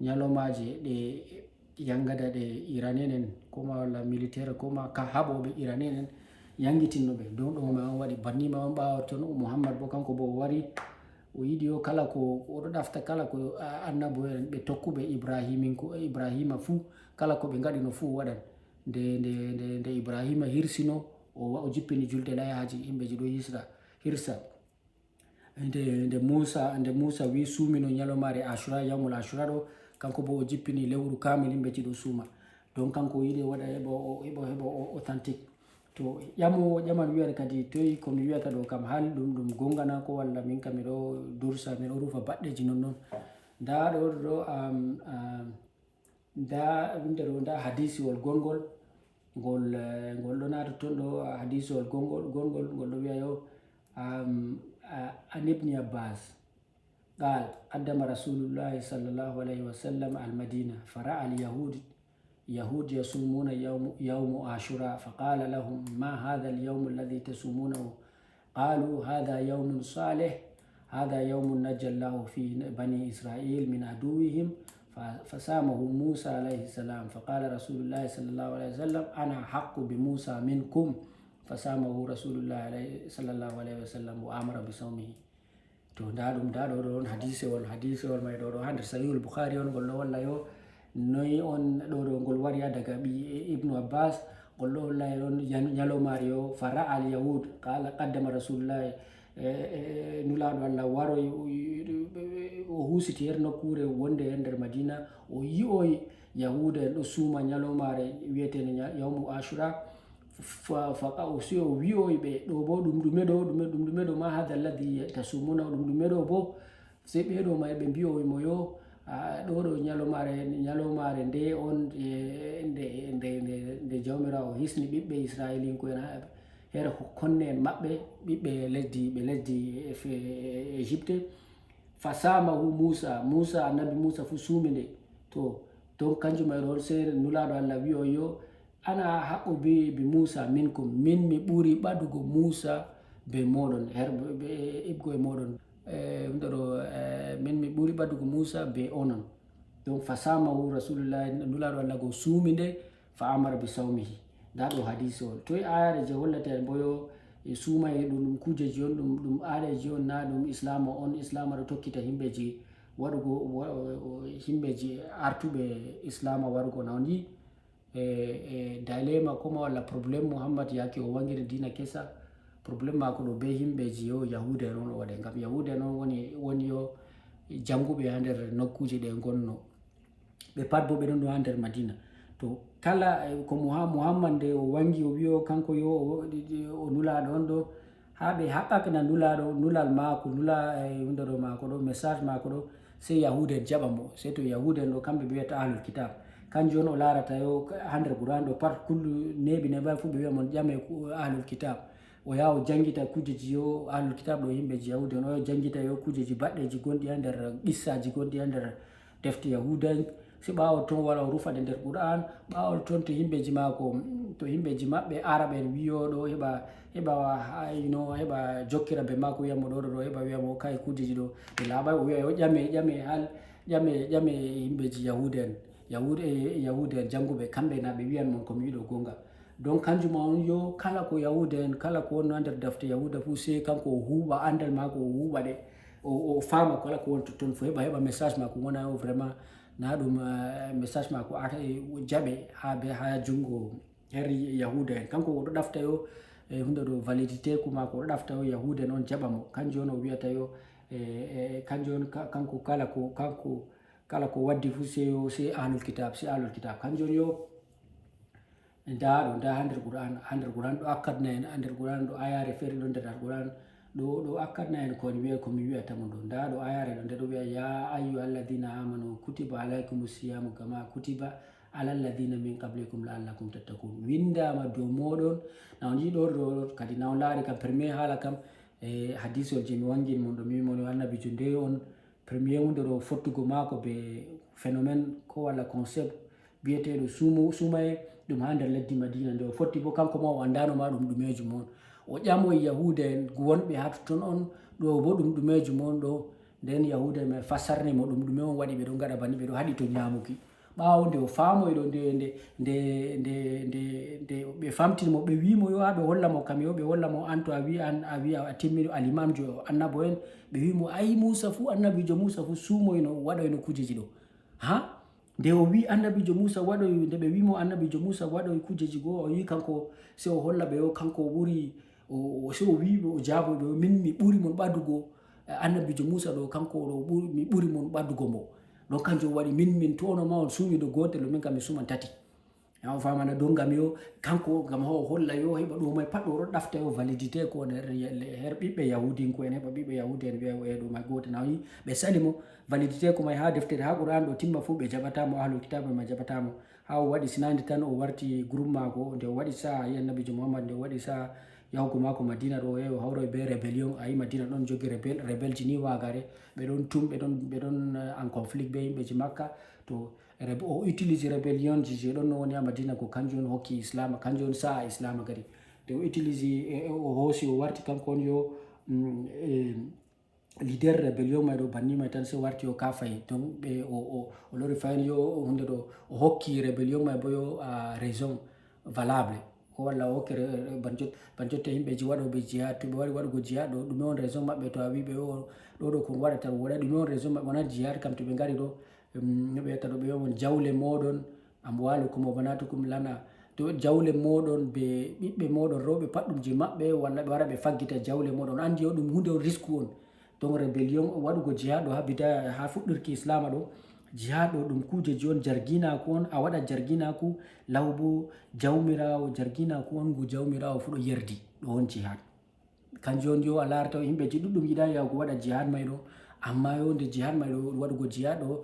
ñalomaje ɗe yangada ɗe iranien en koma walla militaire koma ka haɓoɓe iranien en yangitinnoɓe. Don ɗo ma on waɗi bannima on ɓawa ton Muhammad bo kanko bo o wari o yiɗi yo kala ko oɗo ɗafta kala ko annabo en ɓe tokkuɓe Ibrahima fu kala ko ɓe gaɗino fu o waɗan. nde Ibrahima hirsino o jippini julde layaji himɓeji ɗo hirsa. nde Musa wi sumino ñalomare Ashura, yawmul Ashura ɗo, kanko bo o jippini lewru kamil himɓeji ɗo suma. Donc kanko o yiɗi waɗa heɓa authentique. To ƴamowo ƴaman wiyata kadi toyi komi wiyata ɗo kam hali ɗum gongana ko walla min kam miɗo dursa miɗo rufa baɗɗeji nonnon. Nda ɗo nda hadisiwol gongol ngol ɗo nata ton ɗo, hadisiwol gongol ngol ɗo wiya yo an ibni Abbas قال قدم رسول الله صلى الله عليه وسلم المدينة فرأى اليهود يصومون يوم عاشوراء فقال لهم ما هذا اليوم الذي تصومونه؟ قالوا هذا يوم صالح، هذا يوم نجى الله في بني إسرائيل من عدوهم فصامه موسى عليه السلام. فقال رسول الله صلى الله عليه وسلم أنا حق بموسى منكم، فصامه رسول الله صلى الله عليه وسلم وأمر بصومه. To nda ɗum ɗon hadisewol may ɗo ha nder sahihul Bukhari on ngol ɗo walla yo noyi on ɗo ngol wari daga ɓi Ibnu Abbas, ngol ɗo walla on ñalomare yo fara al yahud qala qaddama rasulullah nulaɗo Allah waro o husiti her nokkure wonde e nder Madina, o yi'oy yahuda en ɗo suma ñalomare wiyetene yawmu Ashura. Faka o si o wi'oyɓe ɗo bo ɗum ɗume ɗo ma hada alladhi tasumuna, ɗum ɗume ɗo bo, sei ɓeɗo may ɓe mbi'oymo yo ɗo ɗo ñalomare nde on nde jawmirawo hisni ɓiɓɓe israilinko en her konne en maɓɓe ɓiɓɓe lesdi Egypte. Fasamahu Musa annabi Musa fu sumi nde. To donc kanjum may ɗon sei nulaɗo Allah wi'oy yo ana haqqu bi Musa minkum, min mi ɓuri ɓadugo Musa be moɗon her ibgo e moɗon min mi ɓuri ɓadugo Musa be onon. Donc fasamahu rasulullah nulaɗo Allah go sumi nde fa amara bi sawmihi. Nda ɗo hadisi on toye ayare je hollata en boyo sumay ɗum kujeji on ɗum aɗeji on, na ɗum islama on. Islama ɗo tokkita himɓeji waɗugo himɓeji artuɓe islama warugo na ni dalema koma walla probléme Muhammad yake o wangiri dina kesa, probléme mako ɗo be himɓeji yo yahuda en on o waɗa, ngam yahuda en on woni yo janguɓe ha nder nokkuje ɗe gonno. ɓe pat bo ɓe ɗon ɗo ha nder Madina. To kala ko Muhammad nde o wangi o wi kanko yo o nulaɗo on ɗo, ha ɓe haqqakina nulal mako nula hunde ɗo mako ɗo message mako ɗo, sei Yahuden jaɓa mo, sei to Yahuden ɗo kamɓe ɓe wiyata ahlul kitab, kanjum on o larata yo ha nder Qur'an ɗo pat kullu neɓi fu ɓe wiya mon ƴame ahlul kitab, o yaha o jangita kujeji yo ahlul kitab ɗo yimɓeji Yahuden, o jangita yo kujeji baɗɗeji gonɗi ha nder qissaji gonɗi ha nder defte Yahudan, si ɓawo ton wara o rufa ɗe nder Qur'an, ɓawo ton to himɓeji mako to himɓeji maɓɓe araɓen wiyoɗo heɓa jokkira be mako wiyamo ɗo heɓa wiyamo kai kujeji ɗo ɗe laaɓai, o wiya yo ƴame himɓeji Yahuden janguɓe, kamɓe na ɓe wiyan mon komi wiɗo gonga. Donc kanjum on yo kala ko Yahuden kala ko wonno ha nder defte Yahuda fu sei kanko o huɓa andal mako, o huɓa ɗe o fama kala ko woni totton fo, heɓa message mako wona yo vraiment na ɗum message mako jaɓe ha jungo her Yahuda en, kanko oɗo ɗafta yo hunde ɗo validité ko mako oɗo ɗafta yo Yahuden on jaɓa mo, kanjum on o wiyata yo kanjum on kanko kala ko waddi fu sei ahlul kitab kanjum yo nda ha nder Qur'an ɗo akkadna en, ha nder Qur'an ɗo ayare fere ɗo nder Qur'an ɗo akkadna en komi wiyata mo ɗo, nda ɗo ayare ɗo nde ɗo wiya ya ayyuhalladhina amanu kutiba alaykumus siyamu kama kutiba alal ladhina min qablikum la'allakum tattaqun, windama dow moɗon. Na on yiɗo ɗo kadi na on laari kam premier hala kam hadisol je mi wangin mon ɗo mi wimon annabijo nde on premier hunde ɗo fottugo mako be phénomène ko walla concept biyeteɗo sumaye ɗum ha nder leddi Madina, nde o fotti bo kanko ma o andano ma ɗum ɗumejum on, o ƴamoy Yahuda en wonɓe ha totton on ɗo bo ɗum ɗumejum on ɗo, nden Yahuda en fassarni mo ɗum ɗume on waɗi ɓe ɗon gaɗa banni, ɓe ɗo haɗi to ñamuki. ɓawo nde o famoyɗo nde ɓe famtini mo, ɓe wimo yo ha ɓe holla mo kam yo, ɓe holla mo an to a wi a timmini alimamjo annabo en, ɓe wimo ai Musa fu annabijo Musa fu sumoyno waɗoyno kujeji ɗo, ha nde o wi annabijo Musa waɗoy, nde ɓe wimo annabijo Musa waɗoy kujeji goo, o wi kanko sei o holla ɓe yo kanko o ɓuri sei o wi o jabo ɓe min mi ɓuri mon ɓadugo annabijo Musa ɗo, kanko ɗo mi ɓuri mon ɓadugo mo, donc kanjum waɗi min to onon ma on suumi ɗo gotel min kam mi suman tati, on famana ɗo ngam yo kanko ngam ha o holla yo heɓa ɗo may pat ɗo ɗafta yo validité ko her ɓiɓɓe Yahudinko en, heɓa ɓiɓɓe Yahudi en wiya ɗo may gotel na yi ɓe sali mo validité ko may ha deftere ha Qur'an ɗo timma fu ɓe jaɓatamo, ahlul kitab ma jaɓatamo, ha o waɗi sinandi tan o warti groupe mako nde o waɗi sa yi annabijo Muhammad nde o waɗi sa yahugo mako Madina ɗo o hawroy be rébellion, ayi Madina ɗon jogi rebelle ji ni wagare, ɓe ɗon en conflit be yimɓeji Makka, to o utilise rébellion ji je ɗon no woni ha Madina ko kanjum on hokki islam, kanjum on sa'a islam kadi, te o utilise o hoosi o warti kanko on yo leader rébellion may ɗo banni may tan sei warti o ka fayi, donc ɓe o lori fayin yo hunde ɗo o hokki rébellion may bo yo raison valable, ko walla o hokki ban jotta himɓeji waɗoɓe jihad, to ɓe wari waɗugo jihad ɗo ɗume on raison maɓɓe, to a wi ɓe ɗo ko waɗata woɗa ɗume on raison maɓɓe, wona jihad kam to ɓe ngari ɗo no ɓe wiyata ɗo ɓe wiyamon jawle moɗon amwalukum wa banatukum lana, to jawle moɗon be ɓiɓɓe moɗon rewɓe pat ɗum je maɓɓe, walla ɓe wara ɓe faggita jawle moɗon, andi yo ɗum hunde on risque on, donc rébellion waɗugo jihad ɗo ha bidaya ha fuɗɗirki islama ɗo, jihad ɗo ɗum kujeji on jarginaku on, a waɗa jarginaku law bo jawmirawo, jarginaku on ngu jawmirawo fu ɗo yerdi, ɗo on jihad, kanjum on yo a larata himɓeji ɗuɗɗum yiɗa yahugo waɗa jihad may ɗo, amma yo nde jihad may ɗo waɗugo jihad ɗo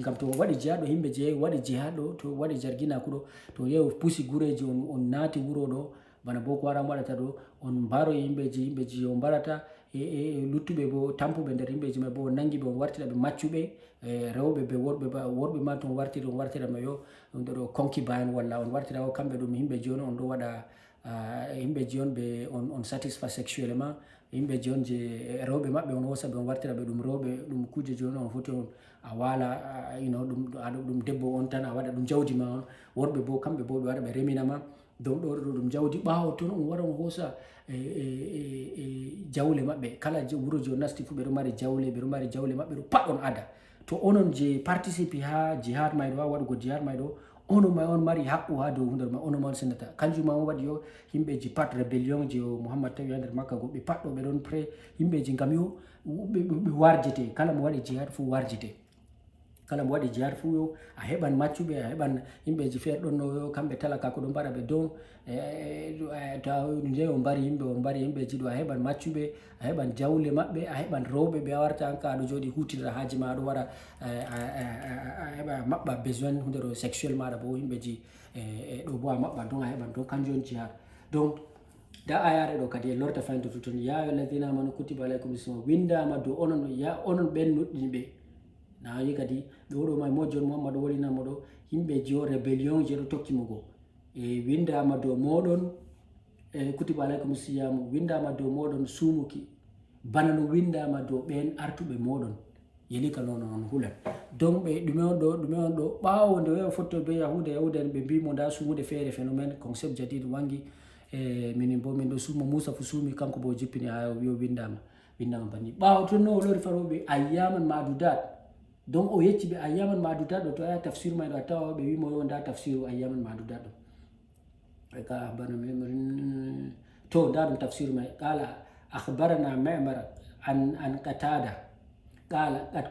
gam to waɗi jihad ɗo himɓe je waɗi jihad ɗo, to waɗi jarginaku ɗo, to yehi pusi gureji on naati wuro ɗo bana Boko Haram waɗata ɗo, on mbaroy himɓeji on mbarata luttuɓe bo tampuɓe nder himɓeji may bo on nangi ɓe on wartira ɓe maccuɓe, rewɓe be worɓe ma to on wartira ma yo ɗo concubine, walla on wartira o kamɓe ɗum himɓeji on ɗo waɗa himɓeji on ɓe on satisfait sexuellement, yimɓeji on je rewɓe maɓɓe on hosa ɓe on wartira ɓe ɗum rewɓe, ɗum kujeji on foti on a wala ɗum debbo on tan a waɗa ɗum jawdi ma on, worɓe bo kamɓe bo ɓe waɗa ɓe reminama, dow ɗo ɗum jawdi, ɓawo ton on wara on hosa jawle maɓɓe, kala wuro je on nasti fu ɓeɗo mari jawle maɓɓe ɗo pat on ada, to onon je participe ha jihad may ɗo, ha waɗugo jihad may ɗo, onon may on mari haqqu ha dow hunde ma, onon ma on sendata, kanjum ma on waɗi yo himɓeji pat rébellion je Muhammad tawi ha nder Makka go ɓe pat ɗo ɓe ɗon pré himɓeji ngam yo ɓe warjete, kala mo waɗi jihad fu warjete, kala mo waɗi jihad fu yo a heɓan maccuɓe, a heɓan yimɓeji feere ɗon no yo kamɓe talaka ko ɗo mbaɗa ɓe dow ta nde o mbari yimɓeji ɗo a heɓan maccuɓe, a heɓan jawle maɓɓe, a heɓan rewɓe ɓe a warta anka aɗo jooɗi hutinira haaji ma aɗo waɗa a heɓa maɓɓa besoin hunde ɗo sexuel maɗa bo yimɓeji ɗo bo a maɓɓa don a heɓan don kanjum on jihad. Donc da ayare ɗo kadi e lorta fayndo tuton ya ayyuhalladhina amanu kutiba alaykum as-siyam windama dow onon ya onon ɓen nuɗɗinɓe na yi kadi ɗo ɗo may mojon Muhammad wolinamo ɗo yimɓeji o rébellion je ɗo tokkimo go windama dow moɗon kutiba alaykum as-siyam windama dow moɗon sumuki bana no windama dow ɓen artuɓe moɗon yelika noon on hulan. Donc ɓe ɗume on ɗo ɓawo nde o fotto be yahuda en ɓe mbimo nda sumude feere phénomène concept jadid wangi minin bo min ɗo suuma Musa fu suumi kanko bo jippini ha yo windama banni ɓawo ton no o lori faroɓe ayyaman madudat. Donc o yecci ɓe ayyaman madudat ɗo to aya tafsir may ɗo a tawa ɓe wimo yo nda tafsiru ayyaman madudat ɗo ka bana memorin to nda ɗum tafsir may qala akhbarana Ma'mar an Qatada qala qad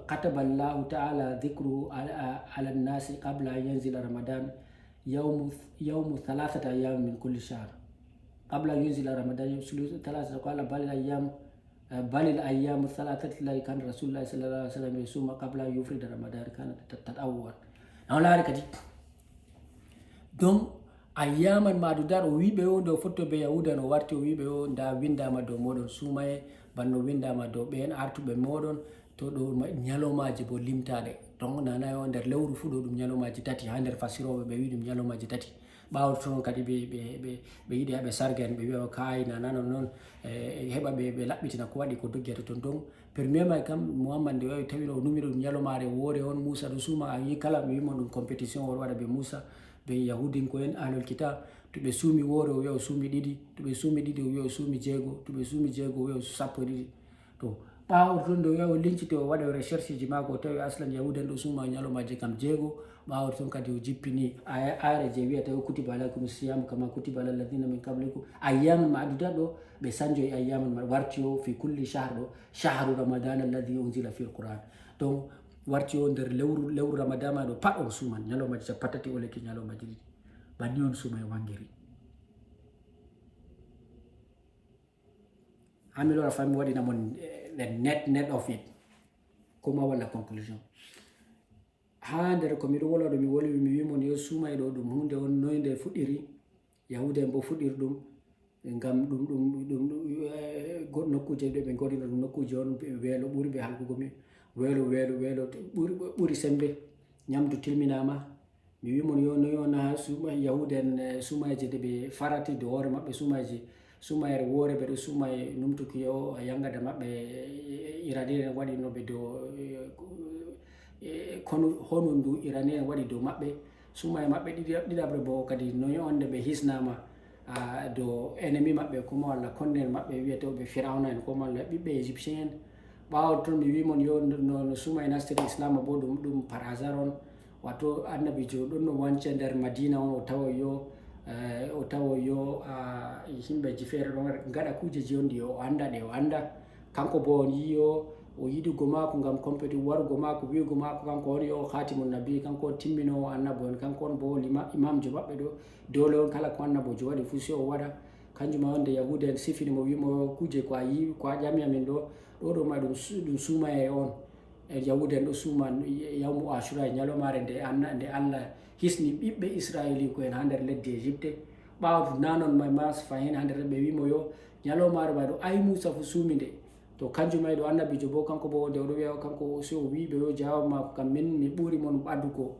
kataba Allahu ta'ala dhikruhu ala an-nasi qabla an yanzila Ramadan يوم 3 أيام من كل شهر قبل أن ينزل رمضان 3 قال بل الأيام 3 التي كان رسول الله صلى الله عليه وسلم يصوم قبل أن يفرد رمضان كانت تتأول نولا كدي دون أياما معدودات ويبه دو فتو be yahuda no warti wibe o nda windama do modon sumaye banno windama do ben artube modon to do nyalomaji bo limtade donc nana o nder lewru fu do dum nyalomaji tati ha nder fasirobe be wi dum nyalomaji tati bawo ton kadi be yidi habe sargen be wi'a kai nana non heba be labbitina ko wadi ko doggete ton donc premier may kam Muhammad de o tawi no numiro dum nyalomare wore on Musa do suma yi kala be wimo dum competition o wada be Musa be yahudin ko en ahlul kitab to be sumi wore o wi'a sumi didi to be sumi didi o wi'a sumi jeego to be sumi jeego o wi'a sappo didi to ɓawo ton ɗo yawo lincite o waɗa recherche ji mako tawi aslan yahudan ɗo suma ñalomaji kam jeego ɓawo ton kadi o jippini are je wiyata kutiba alaykum siyam kama kutiba ala alladhina min qablikum ayyaman ma'dudat ɗo ɓe sanjo e ayyaman warti o fi kulli shahr ɗo shahru ramadan alladhi unzila fi l-Qur'an donc warti o nder lewru ramadan ma ɗo pat on suman ñalomaji sapatati o lekki ñalomaji ɗiɗi banni on suma e wangiri hami lora fami waɗinamon the net of it koma walla conclusion ha nder ko miɗo wolwa ɗo mi woli mi wimon yo sumay ɗo ɗum hunde on noy nde fuɗɗiri yahuda en bo fuɗɗiri ɗum ngam ɗum goɗɗo nokkuje ɗe ɓe goɗino ɗum nokkuje on weelo ɓuri ɓe halkugo mi weelo ɓuri sembe ñamdu tilminama mi wimon yo noy on ha yahuda en sumayeje ɗe ɓe farati do hoore maɓɓe sumayere woore ɓe ɗo suma e numtuki o yangada maɓɓe iranien waɗi no ɓe dow honundu iranien waɗi dow maɓɓe suma e maɓɓe ɗiɗaɓre bo kadi noyi on nde ɓe hisnama dow ennemi maɓɓe koma walla konne maɓɓe wiyeteɓe Firauna en koma walla ɓiɓɓe égyptien en ɓawo ton mi wimon yo no suma e nastiri islam bo ɗum par hasard on wato annabijo ɗon no wanca nder Madina on o tawa yo yimɓeji feere ɗon gaɗa kujeji on ɗi o anda kanko bo on yi o yiɗigo mako ngam compéti warugo mako wiugo mako kanko on yo khatimun nabi kanko on timminowo annabo en kanko on bo imamjo maɓɓe ɗo dole on kala ko annabojo waɗi fu si o waɗa kanjuma on de yahuda en sifini mo wimo kuje ko a yi ko a ƴami amin ɗo ma ɗum sumaye on yahuda en ɗo suma yawmu ashura e ñalomare nde Allah hisni ɓiɓɓe israeli ko en ha nder leddi Égypte ɓawo nanon mas fahin ha nder ɓe wimo yo ñalomare ma ɗo ay Musa fu sumi nde to kanjuma ɗo annabijo bo kanko bo nde oɗo wiya kanko so o wiɓe yo jawab mako kam min mi ɓuri mon ɓadugo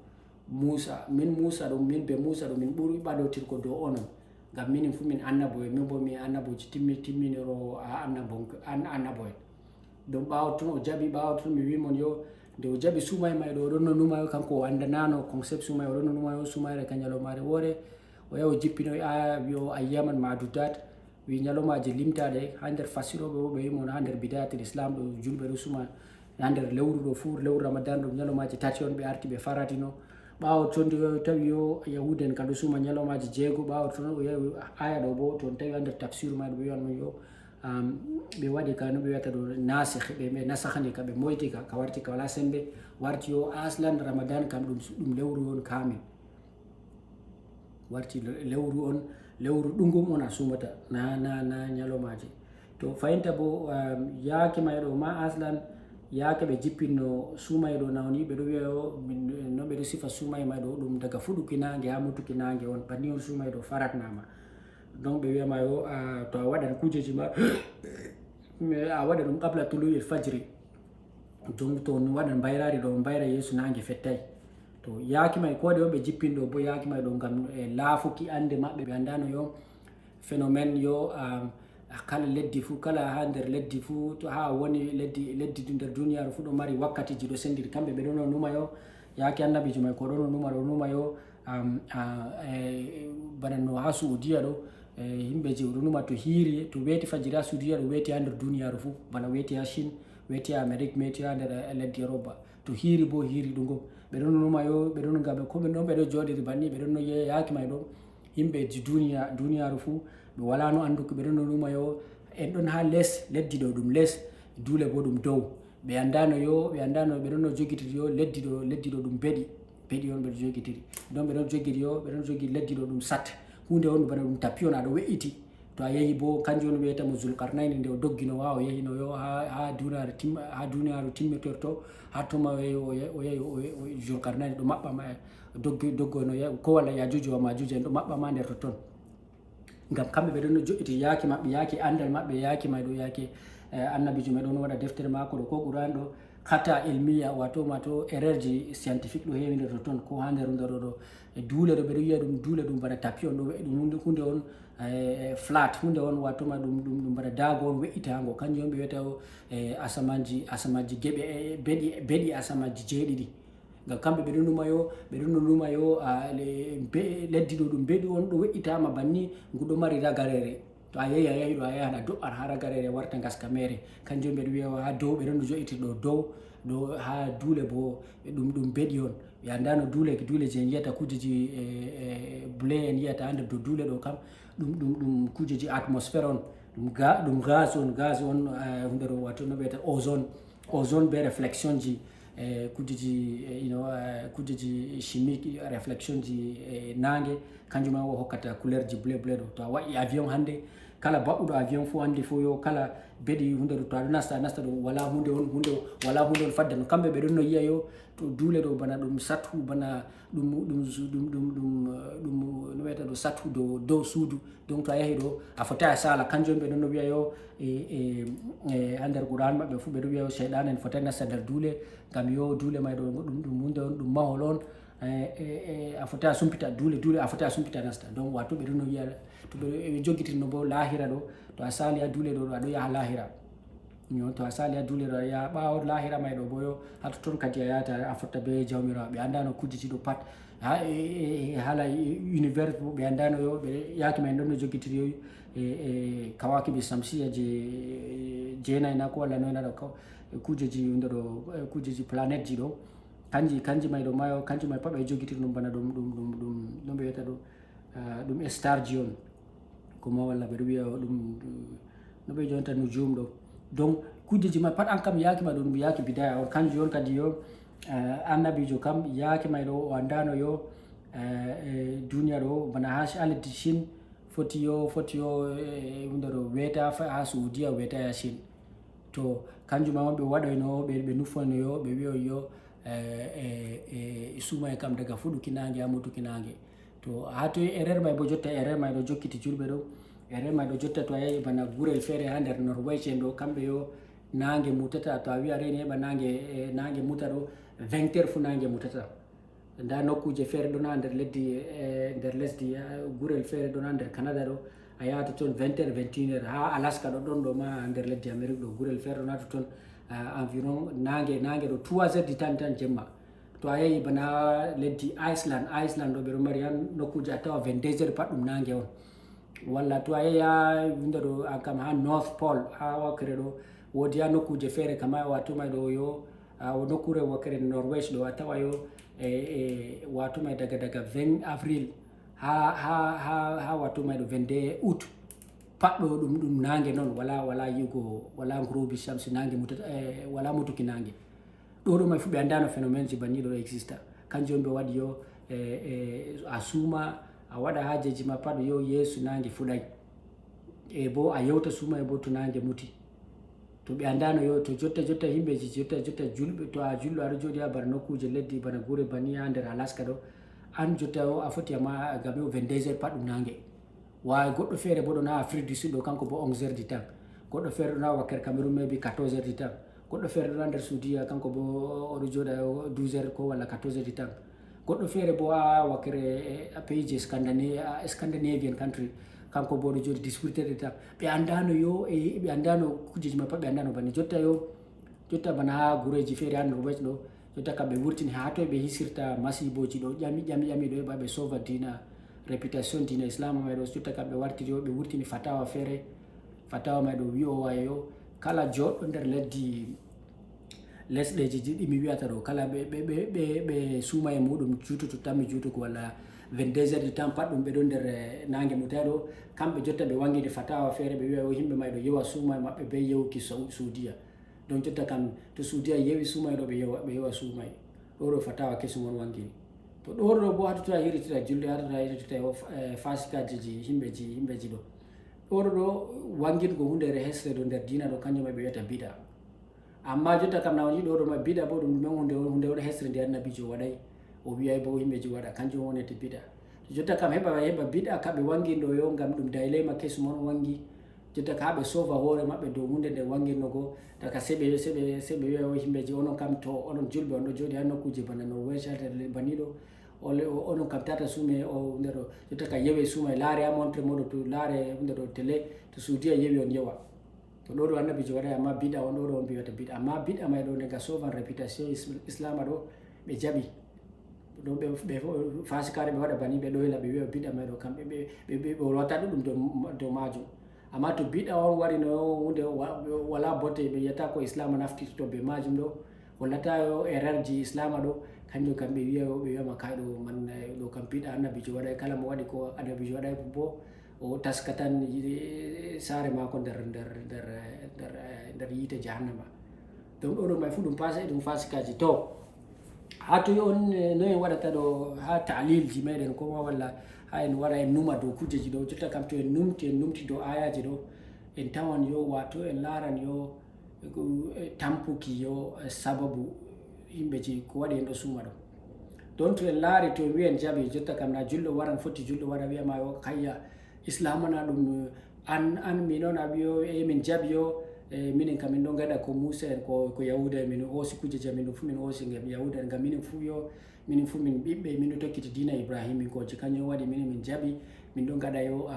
Musa min be Musa ɗo min ɓuri ɓadotirko dow onon ngam minin fu min annabo min bo mi annaboji timminiro annabo en donc ɓawo ton o jaɓi ɓawo ton mi wimon yo nde o jaɓi sumay may ɗo oɗon no numayo kanko o andanano concept sumay oɗon no numayo sumayre ka ñalomare woore o yaha o jippino wiyo ayyaman madudat wi ñalomaji limtaɗe ha nder fasiroɓe bo ɓe wimon ha nder bidayatul islam ɗo julɓe ɗo suma ha nder lewru ɗo fu lewru ramadan ɗo ñalomaji tati on ɓe arti ɓe faratino ɓawo ton tawi yo yahuda en kaɗo suma ñalomaji jeego ɓawo ton o yahi aya ɗo bo ton tawi ha nder tafsir maɗo ɓe wiyanno yo ɓe waɗi ka no ɓe wiyata ɗo nasikh ɓe nasahani ka ɓe moyti ka warti ka wala sembe warti yo aslan ramadan kam ɗum lewru on kamil, warti lewru on, lewru ɗungum on a sumata na ñalomaje. to fayinta bo yaake mayɗo ma aslan yaake ɓe jippinno sumay ɗo nawni ɓeɗo wiya yo no ɓeɗo sifa sumay may ɗo ɗum daga fuɗuki nangue ha mutuki nangue on, banni on sumay ɗo faratnama. donc ɓe wiyama yo to a waɗan kujeji ma a waɗa ɗum qabla tulu il fajri, donc to waɗan bayrari ɗo bayra yeeso nangue fettay. to yaaki may ko ɗe on ɓe jippinɗo bo yaaki may ɗo ngam laafuki ande maɓɓe, ɓe andano yo phénoméne yo kala leddi fu, kala ha nder leddi fu, to ha woni leddi nder duniyaru fu ɗo mari wakkatiji ɗo sendiri, kamɓe ɓe ɗon numa yo yaaki annabijo may ko ɗon numa yo bana no ha Saudiya ɗo yimɓeji ɗo numa to hiiri, to weeti fajiri ha Saudiya ɗo weeti ha nder duniyaru fu, bana weeti ha Chine, weeti ha Amérique, weeti ha nder leddi Europe. to hiiri bo hiiri ɗum ɓe ɗon numa yo, ɓe ɗon gaɓe ko ɓe ɗon ɓe ɗo joɗiri banni, ɓe ɗon no yaaki may ɗo yimɓeji duniyaru fu ɓe wala no anduki, ɓe ɗon no numa yo en ɗon ha less leddi ɗo ɗum less, duule bo ɗum dow, ɓe andano ɓe ɗon no jogitiri yo leddi ɗo ɗum beɗi on ɓeɗo jogitiri, donc ɓe ɗon jogiri yo, ɓe ɗon jogi leddi ɗo ɗum sat, hunde on bana ɗum tapi on aɗo we'iti. to a yehi bo kanjum on wiyetamo Zulkarnaini, nde o doggino wa o yehino yo ha duniyaru timmitorto, ha tuma o yehi Zulkarnaini ɗo maɓɓama doggono ko walla Yajuj wa Majuj en ɗo maɓɓama nder totton, ngam kamɓe ɓe ɗon no joɗiti yaaki maɓɓe, yaaki andal maɓɓe, yaaki may ɗo yaake annabijo may ɗon waɗa deftere mako ɗo ko Qur'an ɗo, kata ilmiya wato erreur ji scientifique ɗo heewi nder totton, ko ha nder ɗo duule ɗo ɓeɗo wiya ɗum duule ɗum bana tapi on ɗo we'i ɗum hunde on flat, hunde on wato ma ɗum bana daago on we'itago, kanjum on ɓe wiyata asamaji geɓe beɗi asamaji jeeɗiɗi, ngam kamɓe ɓe ɗon numa yo leddi ɗo ɗum beɗi on ɗo we'itama banni ngu ɗo mari ragarere, to a yehi ɗo a yahan a do'an ha ragarere warta gaska mere, kanjum ɓeɗo wiya ha dow, ɓe ɗon no jo'iti ɗo ha duule bo ɗum beɗi on, ɓe andano duule je en yiyata kujeji blé en yiyata ha nder dow duule ɗo kam ɗum kujeji atmosphére on, ɗum gaz on hunde ɗo wato no wiyata ozone be réflexion ji kujeji kujeji chimique réflexion ji nangue, kanjum o hokkata couleur ji blé ɗo. to a waɗi avion hande, kala baɓɓuɗo avion fu handi fu yo kala beɗi hunde ɗo to aɗo nasta ɗo wala hunde on fadda no, kamɓe ɓe ɗon no yiya yo to duule ɗo bana ɗum sathu, bana ɗum no wiyata ɗo sathu dow suudu, donc to a yehi ɗo a fotai a sala, kanjum ɓe ɗon no wiya yo ha nder Qur'an maɓɓe fu ɓe ɗo wiya yo shayɗan en fotai nasta nder duule, ngam yo duule may ɗo ɗum hunde on ɗum mahol on, a fotai a sumpita duule a fotai a sumpita nasta, donc wato ɓe ɗon no wiya to ɓe jogitirno bo lahira ɗo, to a sali ha duule ɗo aɗo yaha lahira, to a sali ha duule ɗo a yaha ɓawo lahira may ɗo bo yo ha totton kadi a yahata a fotta be jawmirawo, ɓe andano kujeji ɗo pat hala univers bo ɓe andano yo ɓe yaaki may ɗon no jogitiri yo kawakibi samsiya je jeenayi na ko walla noynaɗo kujeji hunde ɗo kujeji planète ji ɗo, kanji may ɗo mayo, kanji may pat ɓe jogitiri ɗum bana ɗum no ɓe wiyata ɗum star ji on, kuma walla ɓeɗo wiya ɗum no ɓe jonta nujum ɗo, donc kujeji may pat an kam yaaki ma ɗum yaaki bidaya on, kanjum on kadi yo annabijo kam yaaki may ɗo o andano yo duniya ɗo bana ha leddi Chine foti yo hunde ɗo weeta ha Saudiya weeta ha Chine, to kanjum ma ɓe waɗoyno ɓe nufoyno yo ɓe wiyo yo sumay kam daga fuɗuki nangue ha mutuki nangue, to ha to erreur may bo jotta erreur may ɗo jokkiti julɓe ɗo, erreur may ɗo jotta to a yehi bana gurel feere ha nder Norvège en ɗo, kamɓe yo nangue mutata, to a wi a reni heɓa nangue muta ɗo 20 heures fu nangue mutata, nda nokkuje feere ɗon ha nder lesdi gurel feere ɗon ha nder Canada ɗo, a yahata toon 20 heures 21 heures, ha Alaska ɗon ɗo ma nder leddi Amérique ɗo gurel feere ɗon ha toon environ nangue ɗo 3 heures du temps tan jemma, to a yehi bana leddi Iceland ɗo ɓeɗo mari han nokkuje a tawa 22 heures pat ɗum nangue on, walla to a yehi ha hunde ɗo kam ha North Pole ha wakkere ɗo wodi ha nokkuje feere kama watumay ɗo yo nokkure wakkere Norvège ɗo a tawa yo watumay daga 20 avril ha watumay ɗo 22 août pat ɗo ɗum nangue noon, wala yigo wala ngurobi shamsi nangue mutata wala mutuki nangue, ɗo mai fu ɓe andano phénomène ji banni ɗo exista. Kanjum on ɓe waɗi yo a suuma a waɗa hajeji ma pat yo yeeso nange fuɗay, e bo a yewta suuma e bo to nange muti. To ɓe andano yo to jotta himɓeji jotta julɓe, to a julɗo aɗa joɗi ha bana nokkuje leddi bana gure banni ha nder Alaska ɗo, an jotta o a foti amma gam yo 22h pat ɗum nange. Wa goɗɗo feere bo ɗon ha Afrique du Sud ɗo kanko bo 11h du temps, goɗɗo feere ɗon ha wakkere Cameroun maybe 14h du temps, goɗɗo feere ɗon ha nder Saudiya kanko bo oɗo joɗa 12h ko walla 14h du temps, goɗɗo feere bo ha wakkere pays je Scandinavian country kanko bo ɗo joɗi 18h du temps. Ɓe andano yo ɓe andano kujeji ma pat ɓe andano banni. Jotta bana ha gureji feere ha Norway ɗo, jotta kam ɓe wurtini ha to ɓe hisirta masiboji ɗo ƴami ɗo heɓa ɓe sauva dina réputation dina islam mai ɗo. Jotta kam ɓe wartiri yo ɓe wurtini fatawa feere, fatawa mai ɗo wi'owa yo kala joɗɗo nder lesɗeji ɗi mi wiyata ɗo, kala ɓe suuma e muɗum jututu tammi jutugo walla 22h du temps pat ɗum ɓe ɗon nder nange mutai ɗo, kamɓe jotta ɓe wangini fatawa feere ɓe wi'a yo himɓe mai ɗo yewa suuma e maɓɓe be yewuki Saudiya. Donc jotta kam to Saudiya yewi suuma ɗo ɓe yewa suuma ɗo fatawa kesum on wangini. To ɗo bo hatoto a hiritita julde, hatoto a hiritita fasikaji himɓeji ɗo wangirgo hundere hesre ɗo nder dina ɗo kanjum ɓe wiyata bida. Amma jotta kam na woni ɗo ma bida bo ɗum hunde on hesre nde annabijo waɗay, o wiyay bo himɓeji waɗa, kanjum wonete bida. Jotta kam heɓa bida ka ɓe wangirɗo yo ngam ɗum daylema kesum on wangi, jotta ka ɓe sova hoore maɓɓe dow hunde nde wangirnogo, taka se ɓe wiya yo himɓeji onon kam to onon julɓe on ɗo joɗi ha nokkuje bana Norway banni ɗo, onon kam tata suume o hunde ɗo, jotta ka yewe suuma laare ha montre moɗo, to laare hunde ɗo télé, to Saudiya yewi on yewa. To ɗo annabijo waɗay, amma bida on ɗo on mbiyata bida. Amma bida mai ɗo daga sauvan réputation islama ɗo ɓe jaɓi ɗo ɓe fasikare ɓe waɗa banni ɓe ɗoyla ɓe wi'a bida mai ɗo kam ɓe wata ɗuɗum dow majum. Amma to bida on wari no hunde wala botte, ɓe yiyata ko islama naftirto be majum ɗo, hollata yo erreur ji islama ɗo, kanjum kam ɓe wiyama kayɗo man ɗo kam bida annabijo waɗay. Kala mo waɗi ko annabijo waɗay bo o taskatan saare mako nder yite jahannama. Donc ɗo mai fu ɗum fasikaji. To ha to on no en waɗata ɗo ha ta'lilji meɗen ko walla ha en wara en numa dow kujeji ɗo. Jotta kam to en numti dow ayaji ɗo, en tawan yo wato en laran yo tampuki yo sababu himɓeji ko waɗi en ɗo suuma ɗo. Don to en laari to en wi en jaɓi, jotta kam na julɗo waran foti julɗo wara wiyama yo kayya islam na ɗum an min on a wiyo min jaɓi yo minen kam min ɗon gaɗa ko Musa en ko Yahuda en, min hoosi kujeji amin ɗum fu min hoosi ngam Yahuda en, ngam minen fu min ɓiɓɓe min ɗo tokkiti dina Ibrahim koji, kanjum waɗi minen min jaɓi min ɗon gaɗa yo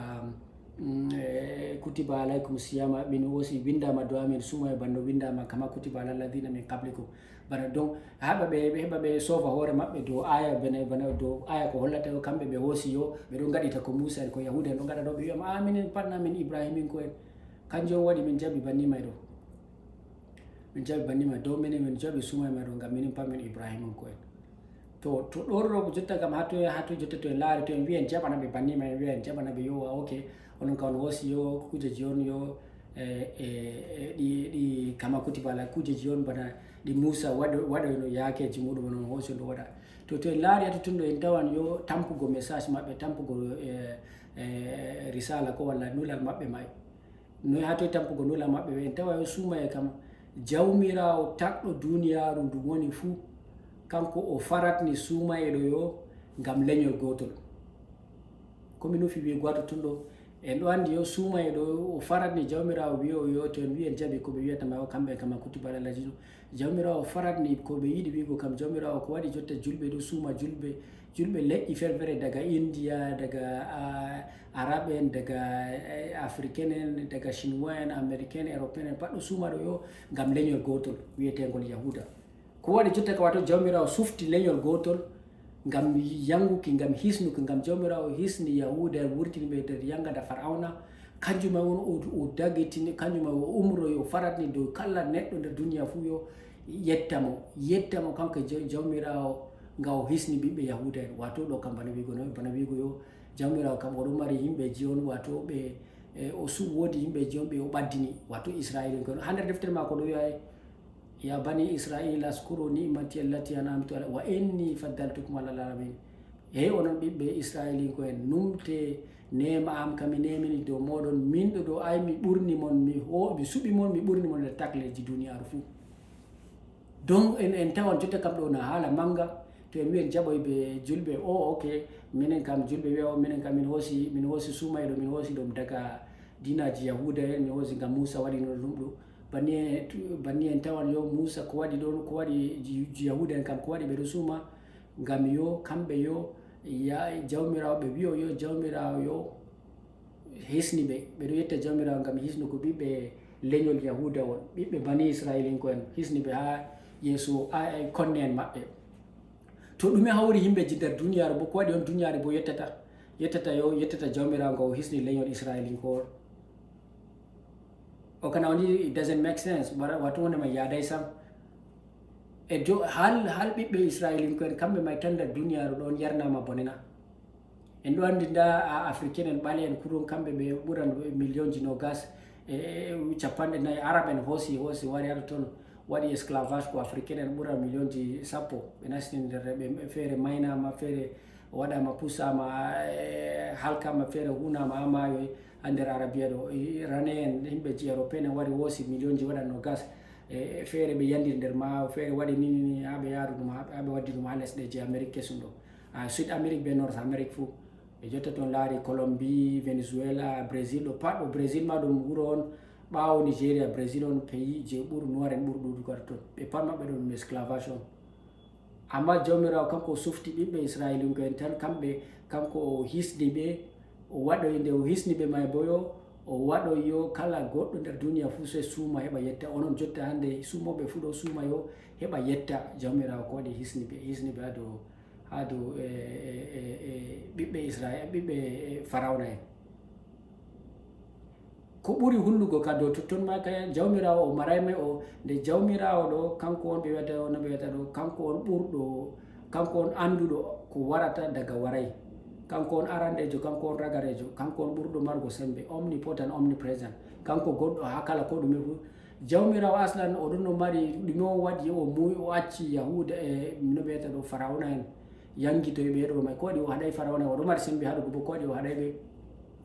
kutiba alaykum siyama, min hoosi windama do amin suuma e bando windama kama kutiba alal ladina min qablikum. Bana donc heɓa ɓe sova hoore maɓɓe dow aya bana dow aya ko hollata yo kamɓe ɓe hoosi yo ɓe ɗon gaɗita ko Musa en ko Yahuda en ɗon gaɗa ɗo, ɓe wiyama minen patna min Ibrahimin ko en, kanjum waɗi min jaɓi banni may ɗo, min jaɓi banni may dow minen min jaɓi suuma may ɗo ngam minen pat min Ibrahimin ko en. To ɗo jotta kam ha to jotta to en laari to en wi en jaɓana ɓe banni may, en wiya en jaɓana ɓe yo ok onon kam on hoosi yo kujeji on yo ɗi kama kutiba ala kujeji on bana ɗi Musa waɗoyno yaakeji muɗum on hoosi on ɗo waɗa. To en laari hata tun ɗo en tawan yo tampugo message maɓɓe, tampugo risala ko walla nulal maɓɓe may, noy ha to tampugo nulal maɓɓe en tawa yo suuma e kam jawmirawo takɗo duniyaru ndu woni fuu, kanko o faratni suuma e ɗo yo ngam leñol gotol. komi nufi wi goto tun ɗo en ɗo andi yo suuma e ɗo o faratni jawmirawo wiyo yo to en wi en jaɓi koɓe wiyatama o kamɓe kama kutiba alal ladina, jawmirawo faratni koɓe yiɗi wigo kam jawmirawo ko waɗi jotta julɓe ɗo suuma, julɓe leƴƴi feere feere daga India, daga arabe en, daga africaine en, daga chinois en, américaine, européen en, pat ɗo suuma ɗo yo ngam leñol gotol wiyetengol Yahuda. Ko waɗi jotta ka wato jawmirawo sufti leñol gotol ngam yanguki, ngam hisnuki, ngam jawmirawo hisni Yahuda wurtini ɓe nder yangada Farauna, kanjum on o dagitini, kanjum o umroyo o faratni dow kala neɗɗo nder duniya fuu yo yettamo kanko jawmirawo nga o hisni ɓiɓɓe Yahuda en. Wato ɗo kam bana wigo yo jawmirawo kam oɗo mari yimɓeji on wato ɓe o woodi yimɓeji on ɓe o ɓaddini wato Israel en. Ha nder deftere mako ɗo wi'a ya bani israila askuru ni'mati allati an'amtu ala wa inni faddaltukum ala alamin. He onon ɓiɓɓe israilin ko en numte nema am kami nemini dow moɗon, min ɗo ay mi ɓurni mon, mi suɓi mon, mi ɓurni mon nder takleji duniyaru fuu. Donc en tawan jotta kam ɗo na haala manga, to en wiyen jaɓoy ɓe julɓe ok minen kam julɓe wiya minen kam min hoosi suumay ɗo, min hoosi ɗum daga dinaji yahuda en, mi hoosi ngam Musa waɗi no ɗum ɗo. banni en tawan yo Musa ko waɗi ɗon, ko waɗi yahuda en kam ko waɗi ɓeɗo suuma ngam yo kamɓe yo jawmirawo, ɓe wiyo yo jawmirawo yo hisni ɓeɗo yetta jawmirawo ngam hisnuko ɓiɓɓe leñol yahuda on, ɓiɓɓe bani israilin ko en hisni ɓe ha yeeso konne en maɓɓe. To ɗume hawri yimɓeji nder duniyaru bo, ko waɗi on duniyaru bo yettata jawmirawo ngo hisni leñol israilin ko on. O kana woni it doesn't make sense, wato wonde man yaday sam. E hal ɓiɓɓe israilin ko en kamɓe may tan nder duniyaru ɗon yarnama bonena. En ɗo andi nda africain en ɓale en kuron kamɓe ɓe ɓuran million ji nogas capanɗe nayyi. Arab en hoosi wari haɗo toon waɗi esclavage ko africain en ɓuran million ji sappo, ɓe nasti nder ɓe feere maynama, feere waɗama pusama, halkama, feere hunama ha maayo ha nder arabia ɗo. Rane en yimɓeji européen en wari hoosi million ji waɗan nogas, feere ɓe yandiri nder maayo, feere waɗi nini ha ɓe yaru ɗum, ha ɓe waddi ɗum ha lesɗeji amérique kesum ɗo, sud amérique be north amérique fuu. E jotta toon laari Colombie, Venezuela, Brésil ɗo pat ɗo. Brésil ma ɗum wuro on ɓaawo Nigéria. Brésil on pays je ɓuri noir en ɓuri ɗuɗugo toon, ɓe pat maɓɓe ɗon esclavage on. Amma jawmirawo kanko o sufti ɓiɓɓe israilin ko en tan, kanko o hisni ɓe, o waɗoy nde o hisni ɓe may boyo, o waɗoy yo kala goɗɗo nder duniya fuu so suuma heɓa yetta. Onon jotta hande sumoɓe fuu ɗo suuma yo heɓa yetta jawmirawo ko waɗi hisni ɓe ha dow ɓiɓɓe israil, ɓiɓɓe farawna en. Ko ɓuri hullugo ka dow totton ma kaya jawmirawo o marayma o, nde jawmirawo ɗo kanko on ɓe wiyata ɗo, kanko on ɓurɗo, kanko on anduɗo ko warata daga waray, kanko on arandejo, kanko on ragarejo, kanko on ɓurɗo margo sembe, omnipotent, omnipresent, kanko goɗɗo ha kala ko ɗume fuu. Jawmirawo aslan oɗon no mari ɗume o waɗi, o acci yahuda no ɓe wiyata ɗo farawna en yangitoy ɓeɗo may, ko waɗi o haɗay farawna, oɗo mari sembe haɗugo bo, ko waɗi o haɗay ɓe,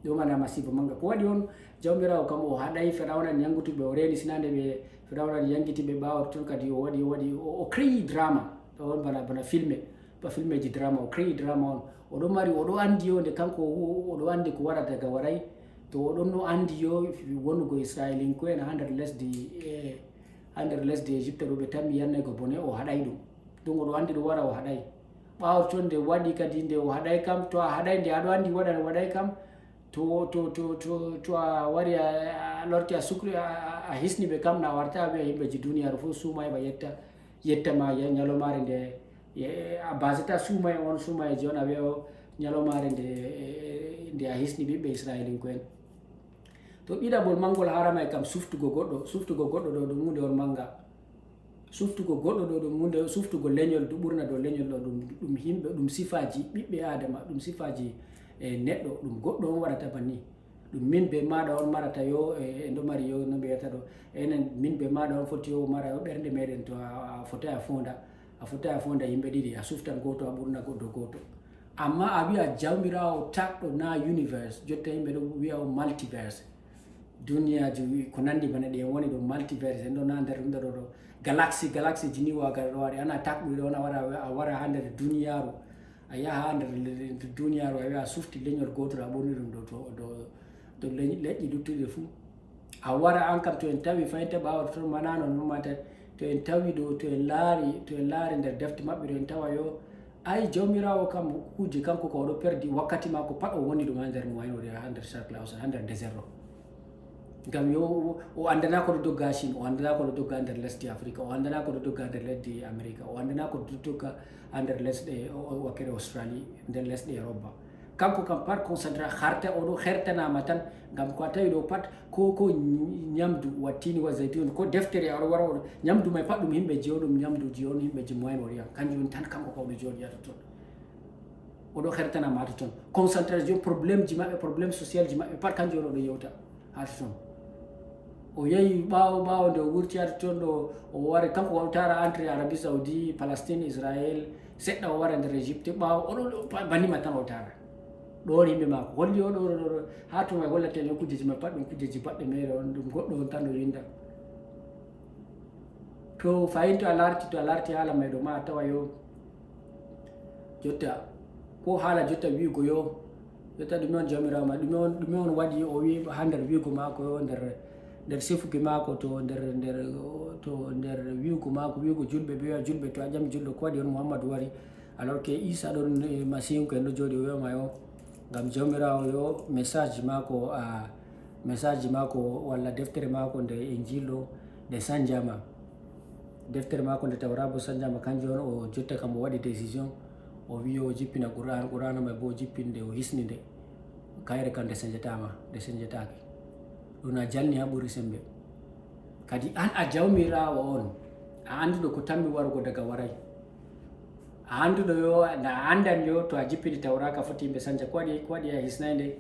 ɗo mana masiba manga. Ko waɗi on jawmirawo kam o haɗay firawna en yangutuɓe, o reni sinande ɓe firawna en yangitiɓe ɓawo ton kadi o waɗi o créi drama ɗo on bana filme ji drama, o créi drama on. Oɗo andi yo nde kanko oɗo andi ko waɗata daga waray, to oɗon no andi yo wonugo israilin ko en ha nder lesdi Égypte ɗo ɓe tammi yannaygo bone, o haɗay ɗum, ɗum oɗo andi ɗo wara o haɗay. ɓawo ton nde waɗi kadi nde o haɗay kam, to a haɗay nde aɗo andi waɗay kam, to a wari a lorti a sukri a hisni ɓe kam, na warta a wiya yimɓeji duniyaru fuu suuma heɓa yettama ñalomare nde a basata suuma e on suuma e jon, a wiya ñalomare nde a hisni ɓiɓɓe israilin ko en. To ɗiɗaɓol mangol harama kam suftugo goɗɗo ɗo ɗum hunde on manga. Suftugo goɗɗo ɗo ɗum hunde, suftugo leñol ɓurna dow leñol ɗo ɗum himɓe, ɗum sifaji ɓiɓɓe adama, ɗum sifaji neɗɗo, ɗum goɗɗo on waɗata banni. Ɗum min be maɗa on marata yo en ɗo mari yo no ɓe wiyata ɗo, enen min be maɗa on foti yo mara yo ɓernde meɗen, to a fotai a fonda yimɓe ɗiɗi, a suftan goto a ɓurna goɗɗo goto. Amma a wiya jawmirawo takɗo na universe, jotta yimɓe ɗo wiya o multiverse, duniyaji ko nandi bana ɗi en woni ɗo multiverse, en ɗo na nder ɗum ɗo galaxy ji ni waga ɗo waɗi, ana takɗuɗo on a wara ha nder duniyaru, a yaha ha nder duniyaru, a wiya a sufti leñol gotol a ɓurni ɗum dow leƴƴi luttuɗe fuu. A wara an kam to en tawi fayinta ɓawa ton manano nomata, to en tawi ɗo, to en laari nder defte maɓɓe ɗo, en tawa yo ay jawmirawo kam kuje kanko ko oɗo perdi wakkati mako pat o woni ɗum ha nder moyenode, ha nder cercle ha nder désert o. Ngam yo o andana ko ɗo dogga Chine, o andana ko ɗo dogga nder lesdi Afrique, o andana ko ɗo dogga nder lesdi America, o andana ko ɗo dogga ha nder lesɗe wakkere Australie, nder lesɗe Europe. Kanko kam pat concentré harta, oɗo hertanama tan, ngam ko a tawi ɗo pat ko ñamdu wattini wa zaytun, ko deftere aɗo wara oɗo ñamdu may pat ɗum himɓeji o, ɗum ñamduji on himɓeji moyen orient, kanjum tan kanko ko oɗo joɗi hato ton, oɗo hertanama hato ton. Concentration probléme ji maɓɓe, probléme social ji maɓɓe pat kanjum on oɗo yewta hato ton. o yehi ɓawo nde o wurti arti toon ɗo o wari kanko wawtara entre Arabie Saoudi, Palestine, Israël, seɗɗa o wara nder Égypte ɓawo oɗo banima tan o tara ɗon yimɓe mako holli oɗo ha to may hollate no kujeji ma pat ɗum kujeji baɗɗe mere on ɗum goɗɗo on tan ɗo winda to fayin to a larti haala may ɗo ma a tawa yo jotta ko haala jotta wigo yo jotta ɗume on jawmirawo ma ɗume on waɗi o wi ha nder wigo mako yo nder sifuki mako to nder wigo mako wigo julɓe ɓe wiya julɓe to a ƴami julɗo ko waɗi on Muhammadou wari alors que Isa ɗon masihu ko en ɗo jooɗi o wiyama yo ngam jawmirawo yo message mako walla deftere mako nde Injil ɗo nde sanjama deftere mako nde Tawra bo sanjama kanjum on o jotta kam o waɗi décision o wi o jippina Qur'ana may bo o jippinde o hisni nde kayre kam nde sanjatake ɗum a jalni ha ɓuri sembe kadi an a jawmirawo on a anduɗo ko tammi warugo daga waray a anduɗo yo a andan yo to a jippini Tawra ka foti yimɓe sanja ko waɗi a hisnay nde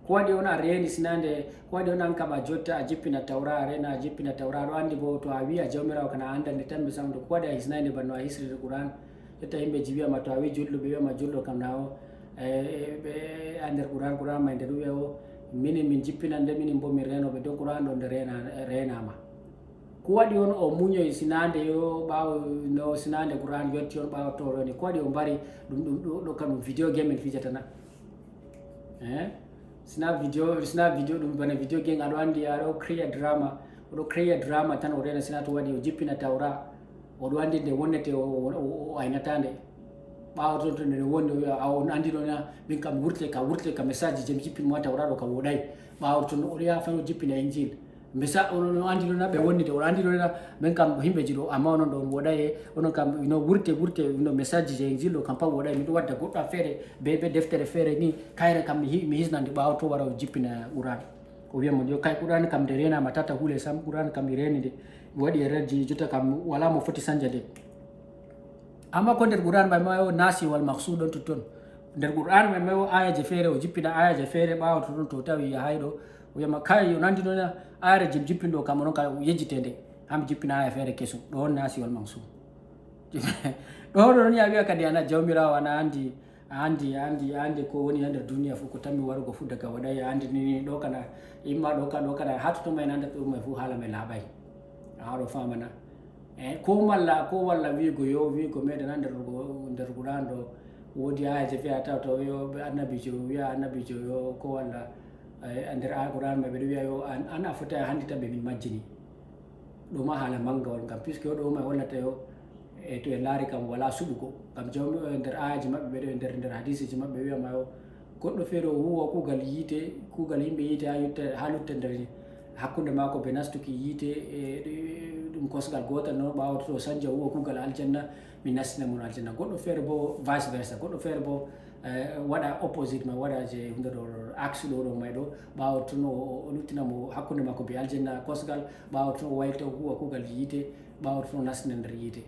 ko waɗi on a reeni sinande ko waɗi on an kam a jotta a jippina Tawra a rena a jippina Tawra aɗo andi bo to a wi a jawmirawo kana a andan nde tammi samdo ko waɗi a hisnay nde banno a hisride Qur'an jotta yimɓeji wiyama to a wi julɗo ɓe wiyama julɗo kam na o ɓe a nder Qur'an may nde ɗum wiya o minin min jippinan nde minin bo min renoɓe dow Qur'an ɗo nde renama ko waɗi on o muñoy sinande yo ɓawo no sinande Qur'an yotti on ɓawo to roni ko waɗi o mbari ɗum ɗo kam ɗum vidéo game en fijatana sina vidéo ɗum bana vidéo game aɗo andi aɗo créa drama tan o rena sina to waɗi o jippina Tawra oɗo andi nde wonnete o aynata nde ɓawo toon to nde wonde on andi ɗo na min kam wurte ka message je mi jippin mo Tawra ɗo kam woɗay ɓawo toon oɗo yaha fan o jippina Injil message ono andi ɗo na ɓe wonnide oɗo andi ɗo na min kam himɓeji ɗo amma onon ɗo on woɗay onon kam no wurte no message je Injil ɗo kam pat woɗay miɗo wadda goɗɗo feere be deftere feere ni kayre kam mi hisnande ɓawo to wara o jippina Qur'an o wiyamo yo kay Qur'an kam nde renama tata huule sam Qur'an kam mi reni nde mi waɗi erreur jotta kam wala mo foti sanja nde amma ko nder Qur'an may ma nasi wal maksud on totton nder Qur'an may ma ayaje feere o jippina ayaje feere ɓawo to ɗon to tawi hayɗo o wiyama kay on andi ɗona ayre je jippin ɗo kam onon ka yejjitede hami jippina aya feere kesum ɗo on nasi wal maksud ɗo ɗon ya wiya kadi ana jawmirawo ana andi ko woni ha nder duniya fu ko tammi warugo fu daga waɗay a andi ni ɗo kana imma ɗo kana ha to may nanda ɗum may fu haala may laaɓay aɗo famana ko walla wigo meɗen ha nder Qur'an ɗo wodi ayaje fiya taw to yo annabijo wiya annabijo yo ko walla nder Qur'an may ɓeɗo wiya yo an a foti a handita ɓe min majjini ɗum ma haala manga on ngam puisque ɗo may hollata yo to en laari kam wala suɓugo ngam jawmi nder ayaji maɓɓe ɓeɗo nder hadisiji maɓɓe wiyama yo goɗɗo feere o huwa kuugal yimɓe yiite ha lutta nder hakkude mako be nastuki yiite ɗum kosgal gotal noon ɓawa to sanja huwa kuugal aljanna mi nastina mon aljanna goɗɗo feere bo vice versa goɗɗo feere bo waɗa opposite ma waɗa je hunde ɗo axe ɗo may ɗo ɓawa toon o luttinamo hakkude makko be aljanna kosgal ɓawa toon o wayta huwa kuugal yiite ɓawa toon o nastina nder yiite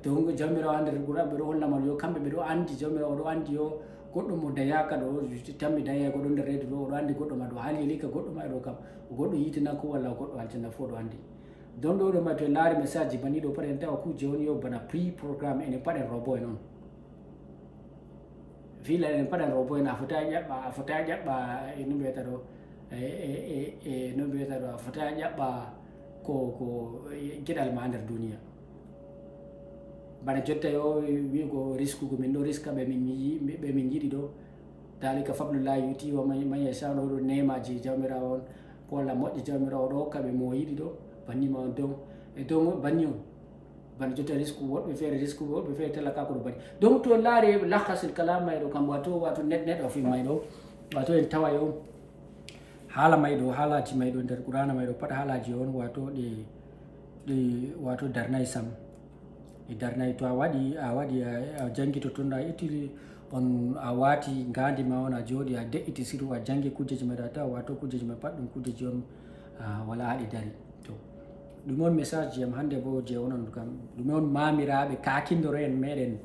donc jawmirawo ha nder Qur'an ɓeɗo hollama yo kamɓe ɓeɗo andi jawmirawo oɗo andi yo goɗɗo mo dayaka ɗo tammi daye goɗɗo nder reedu ɗo oɗo andi goɗɗo ma ɗo haali lika goɗɗo ma ɗo kam goɗɗo yiitena ko walla goɗɗo aljanna fo ɗo andi donc ɗo ma to en laari message bani ɗo pat en tawa kuje woni yo bana pre programme enen pat en robo en on fila enen pat en robo en a fota ƴaɓɓa no mbiyata ɗo no mbiyata ɗo a fota ƴaɓɓa ko geɗal ma nder duniya bana jotta yo wigo riskugo min ɗo riska ɓe min yiɗi ɗo dalika fablullahi yuti wa man yasha ɗo nemaji jawmirawo on ko walla moƴƴi jawmirawo ɗo hokka ɓe mo yiɗi ɗo bannima on dow banni on bana jotta risque woɓɓe feere talaka ko ɗo banni donc to laari lahasil kalam may ɗo kam wato neɗɗo fi may ɗo wato en tawa yo haala may ɗo haalaji may ɗo nder Qur'ana may ɗo pat haalaji on wato ɗi wato darnay sam e darnay to a waɗi a jangi to ton a itti on a wati gandi ma on a jooɗi a de'iti siru a jangi kujeji ma ɗo a tawa wato kujeji ma pat ɗum kujeji on wala haɗi dari to ɗum on message yam hande bo je onon kam ɗum on mamiraɓe kakindoro en meɗen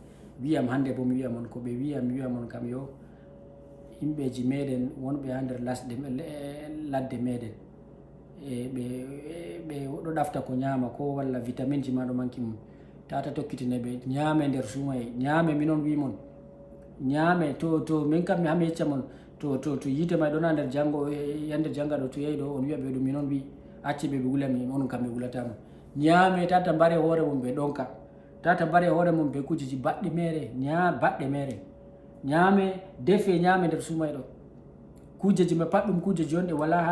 wiyam hande bo mi wiyam on ko ɓe mi wiyam on kam yo yimɓeji meɗen wonɓe ha nder ladde meɗen ɓe ɗo ɗafta ko ñaama ko walla vitamine ji ma ɗo manki mum tata tokkitine ɓe ñaame nder suumaye ñaame minon wimon ñaame to min kam mi hami yecca mon to yite may ɗona nder janngo yande jannga ɗo to yehi ɗo on wiya ɓe ɗum minon wi acci ɓe wulami onon kam ɓe wulatama ñaame tata mbare hoore mum ɓe ɗonka tata mbare hoore mum ɓe kujeji baɗɗe mere baɗɗe mere ñaame defe ñaame nder suumaye ɗo kujeji ma pat ɗum kujeji on ɗe wala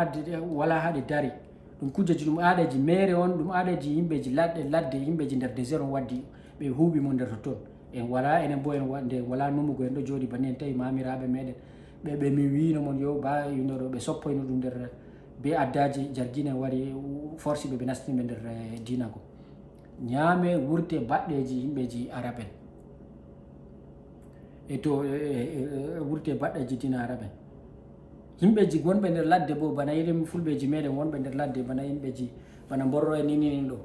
ha ɗe dari ɗum kujeji ɗum aɗaji mere on ɗum aɗaji yimɓeji ladde yimɓeji nder désert on waddi ɓe huuɓi mo nder totton en wala enen bo nde wala numugo en ɗo jooɗi banni en tawi mamiraɓe meɗen ɓe mi wino mon yo ba ɗo ɓe soppoyno ɗum nder be addaji jargine wari forci ɓe nastiniɓe nder dina ko ñaame wurte baɗɗeji yimɓeji arabe en to wurte baɗɗeji dina arabe en yimɓeji gonɓe nder ladde bo bana irin fulɓeji meɗen wonɓe nder ladde bana yimɓeji bana borro e nini ɗo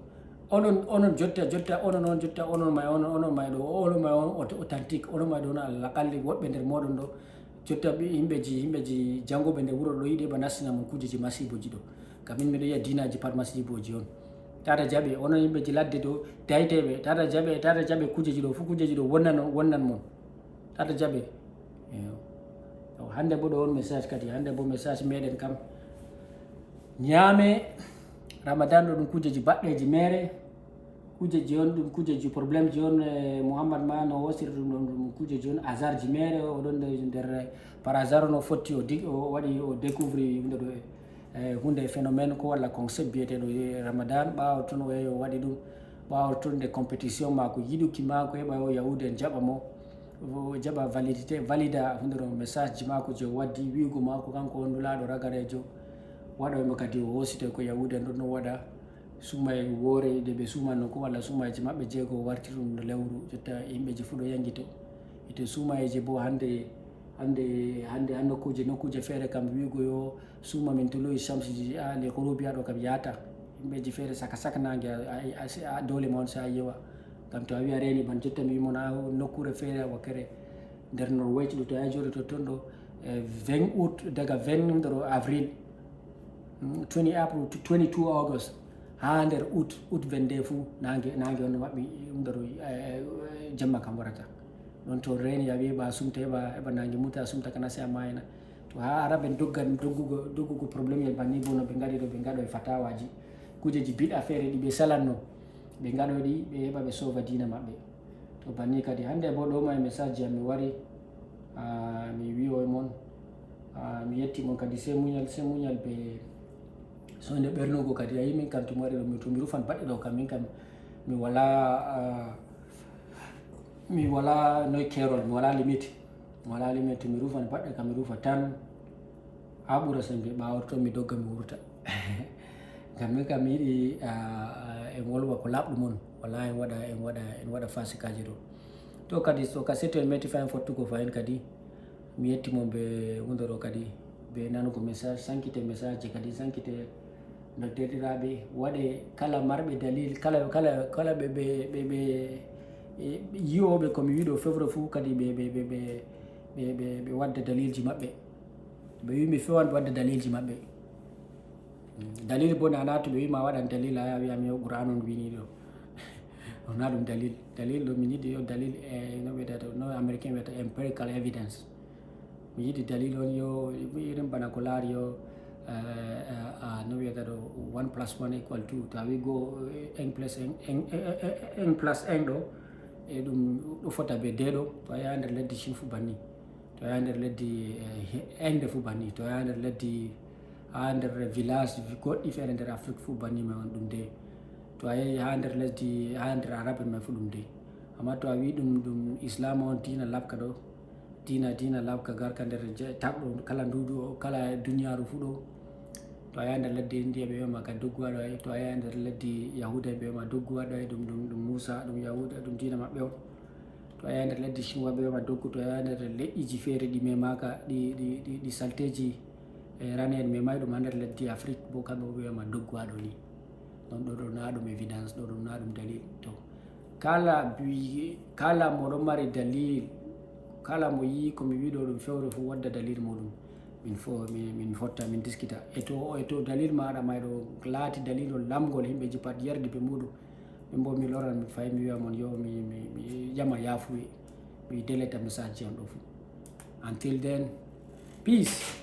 onon jotta onon may ɗo onon may on authentique onon may ɗo on alakalli woɓɓe nder moɗon ɗo jotta yimɓeji jangoɓe nder wuro ɗo yiɗi ba nastina mon kujeji masiboji ɗo kam min miɗo yiya dinaji pat masiboji on tata jaɓe onon yimɓeji ladde ɗo dayteɓe tata jaɓe kujeji ɗo fu kujeji ɗo wonnan mon tata jaɓe hande bo ɗo on message kadi hande bo message meɗen kam ñaame ramadan ɗo ɗum kujeji baɗɗeji mere kujeji on ɗum kujeji probléme ji on mouhammad ma no wosiri ɗum kujeji on hasard ji mere oɗon nder par hasard no fotti o waɗi o découvri hunde ɗo hunde phénomène ko walla concept biyeteɗo ramadan ɓawo toon o yehi o waɗi ɗum ɓawo toon nde compétition mako yiɗuki mako heɓa o yahude en jaɓa mo o jaɓa valida hunde ɗo message ji mako je o waddi wiugo mako kanko on nulaɗo ragarejo waɗoymo kadi o hosite ko yahude en ɗon no waɗa suumay woore de ɓe suumanno ko walla suumayji maɓɓe jeego o wartiri ɗum no lewru jotta yimɓeji fuu ɗo yangito ete suumayeji bo hande nokkuje feere kam wiugo yo suuma min toloyi chamsiji ali horobiya ɗo kam yata yimɓeji feere saka nangue a dole ma on sa yewa kam to a wi a reeni ban jotta mi wimon a nokkure feere wakkere nder Norway ɗo to a jooɗi totton ɗo 20 août daga 20 avril 20 april to 22 august ha nder août 22 fuu nangue on maɓɓi nder jamma kam warata ɗon to reeni a wi ɓa sumta heɓa nangue muta sumta kana se a mayna to ha araɓe doggugo probléme el banni bo no ɓe gaɗi ɗo ɓe gaɗo e fatawaji kujeji biɗa feere ɗi ɓe salanno ɓe gaɗoɗi ɓe heɓa ɓe sova dina maɓɓe to banni kadi hande bo ɗo ma e message jam mi wari mi wiyo e mon mi yetti mon kadi se muñal ɓe soyde ɓernugo kadi a yimin kam to mi waɗi ɗo to mi rufan baɗɗe ɗo kam min kam mi wala noy kerol mi wala limite to mi rufan baɗɗe kam mi rufa tan ha ɓuura sembe ɓawo to mi dogga mi wurta ngam min kam mi yiɗi en wolwa ko laɓɗum on wala en waɗa fasikaji ɗo to kadi so ka setto en meti fayin fottugo fayin kadi mi yetti mon ɓe hunde ɗo kadi ɓe nanugo message sankite message kadi sankite no derɗiraɓe waɗe kala marɓe dalil kala ɓe yiwoɓe komi wiɗo fewre fuu kadi ɓe wadda dalilji maɓɓe ɓe wi mi fewan ɓe wadda dalilji maɓɓe dalil bo nana to ɓe wi ma waɗan dalil a wiyami yo qur'an on wini ɗo wona ɗum dalil ɗo min yiɗi yo dalil no wiyata no américain wiyata empirical evidence mi yiɗi dalil on yo irin bana ko laari yo no wiyata ɗo 1 + 1 = 2 to a wi go 1 + 1 ɗo e ɗum ɗo fota be deɗo to a yaha nder leddi Chine fu banni to a yaha nder leddi Inde fu banni to a yaha nder leddi ha nder village goɗɗi feere nder Afrique fu banni ma on ɗum de to a yehi ha nder lesdi ha nder arabe mai fu ɗum de amma to a wi ɗum islam on dina labka ɗo dina labka garka nder taɓɗo kala ndudu kala duniyaru fu ɗo to a yaha nder leddi India ɓe wiyama ka dogguwaɗo ay to a yaha nder leddi Yahuda ɓe wiyama dogguwaɗo ay ɗum Musa ɗum Yahuda ɗum dina maɓɓe on to a yaha nder leddi Chinois ɓe wiyama doggu to a yaha nder leƴƴiji feere ɗi memaka ɗi salteji rane en memai ɗum ha nder leddi Afrique bo kamɓe ɓe wiyama dogguwaɗo ni ɗon ɗo na ɗum évidence ɗo ɗum na ɗum dalil to kala mo ɗon mari dalil kala mo yi komi wiɗo ɗum fewre fu wadda dalil muɗum min fotta min diskita eto dalil maɗa mayɗo laati dalilol lamgol himɓeji pat yardi ɓe muɗum min bo mi loran mi fayi mi wiya mon yo mi ƴama yaafuye mi deleta message on ɗo fu. Until then, peace.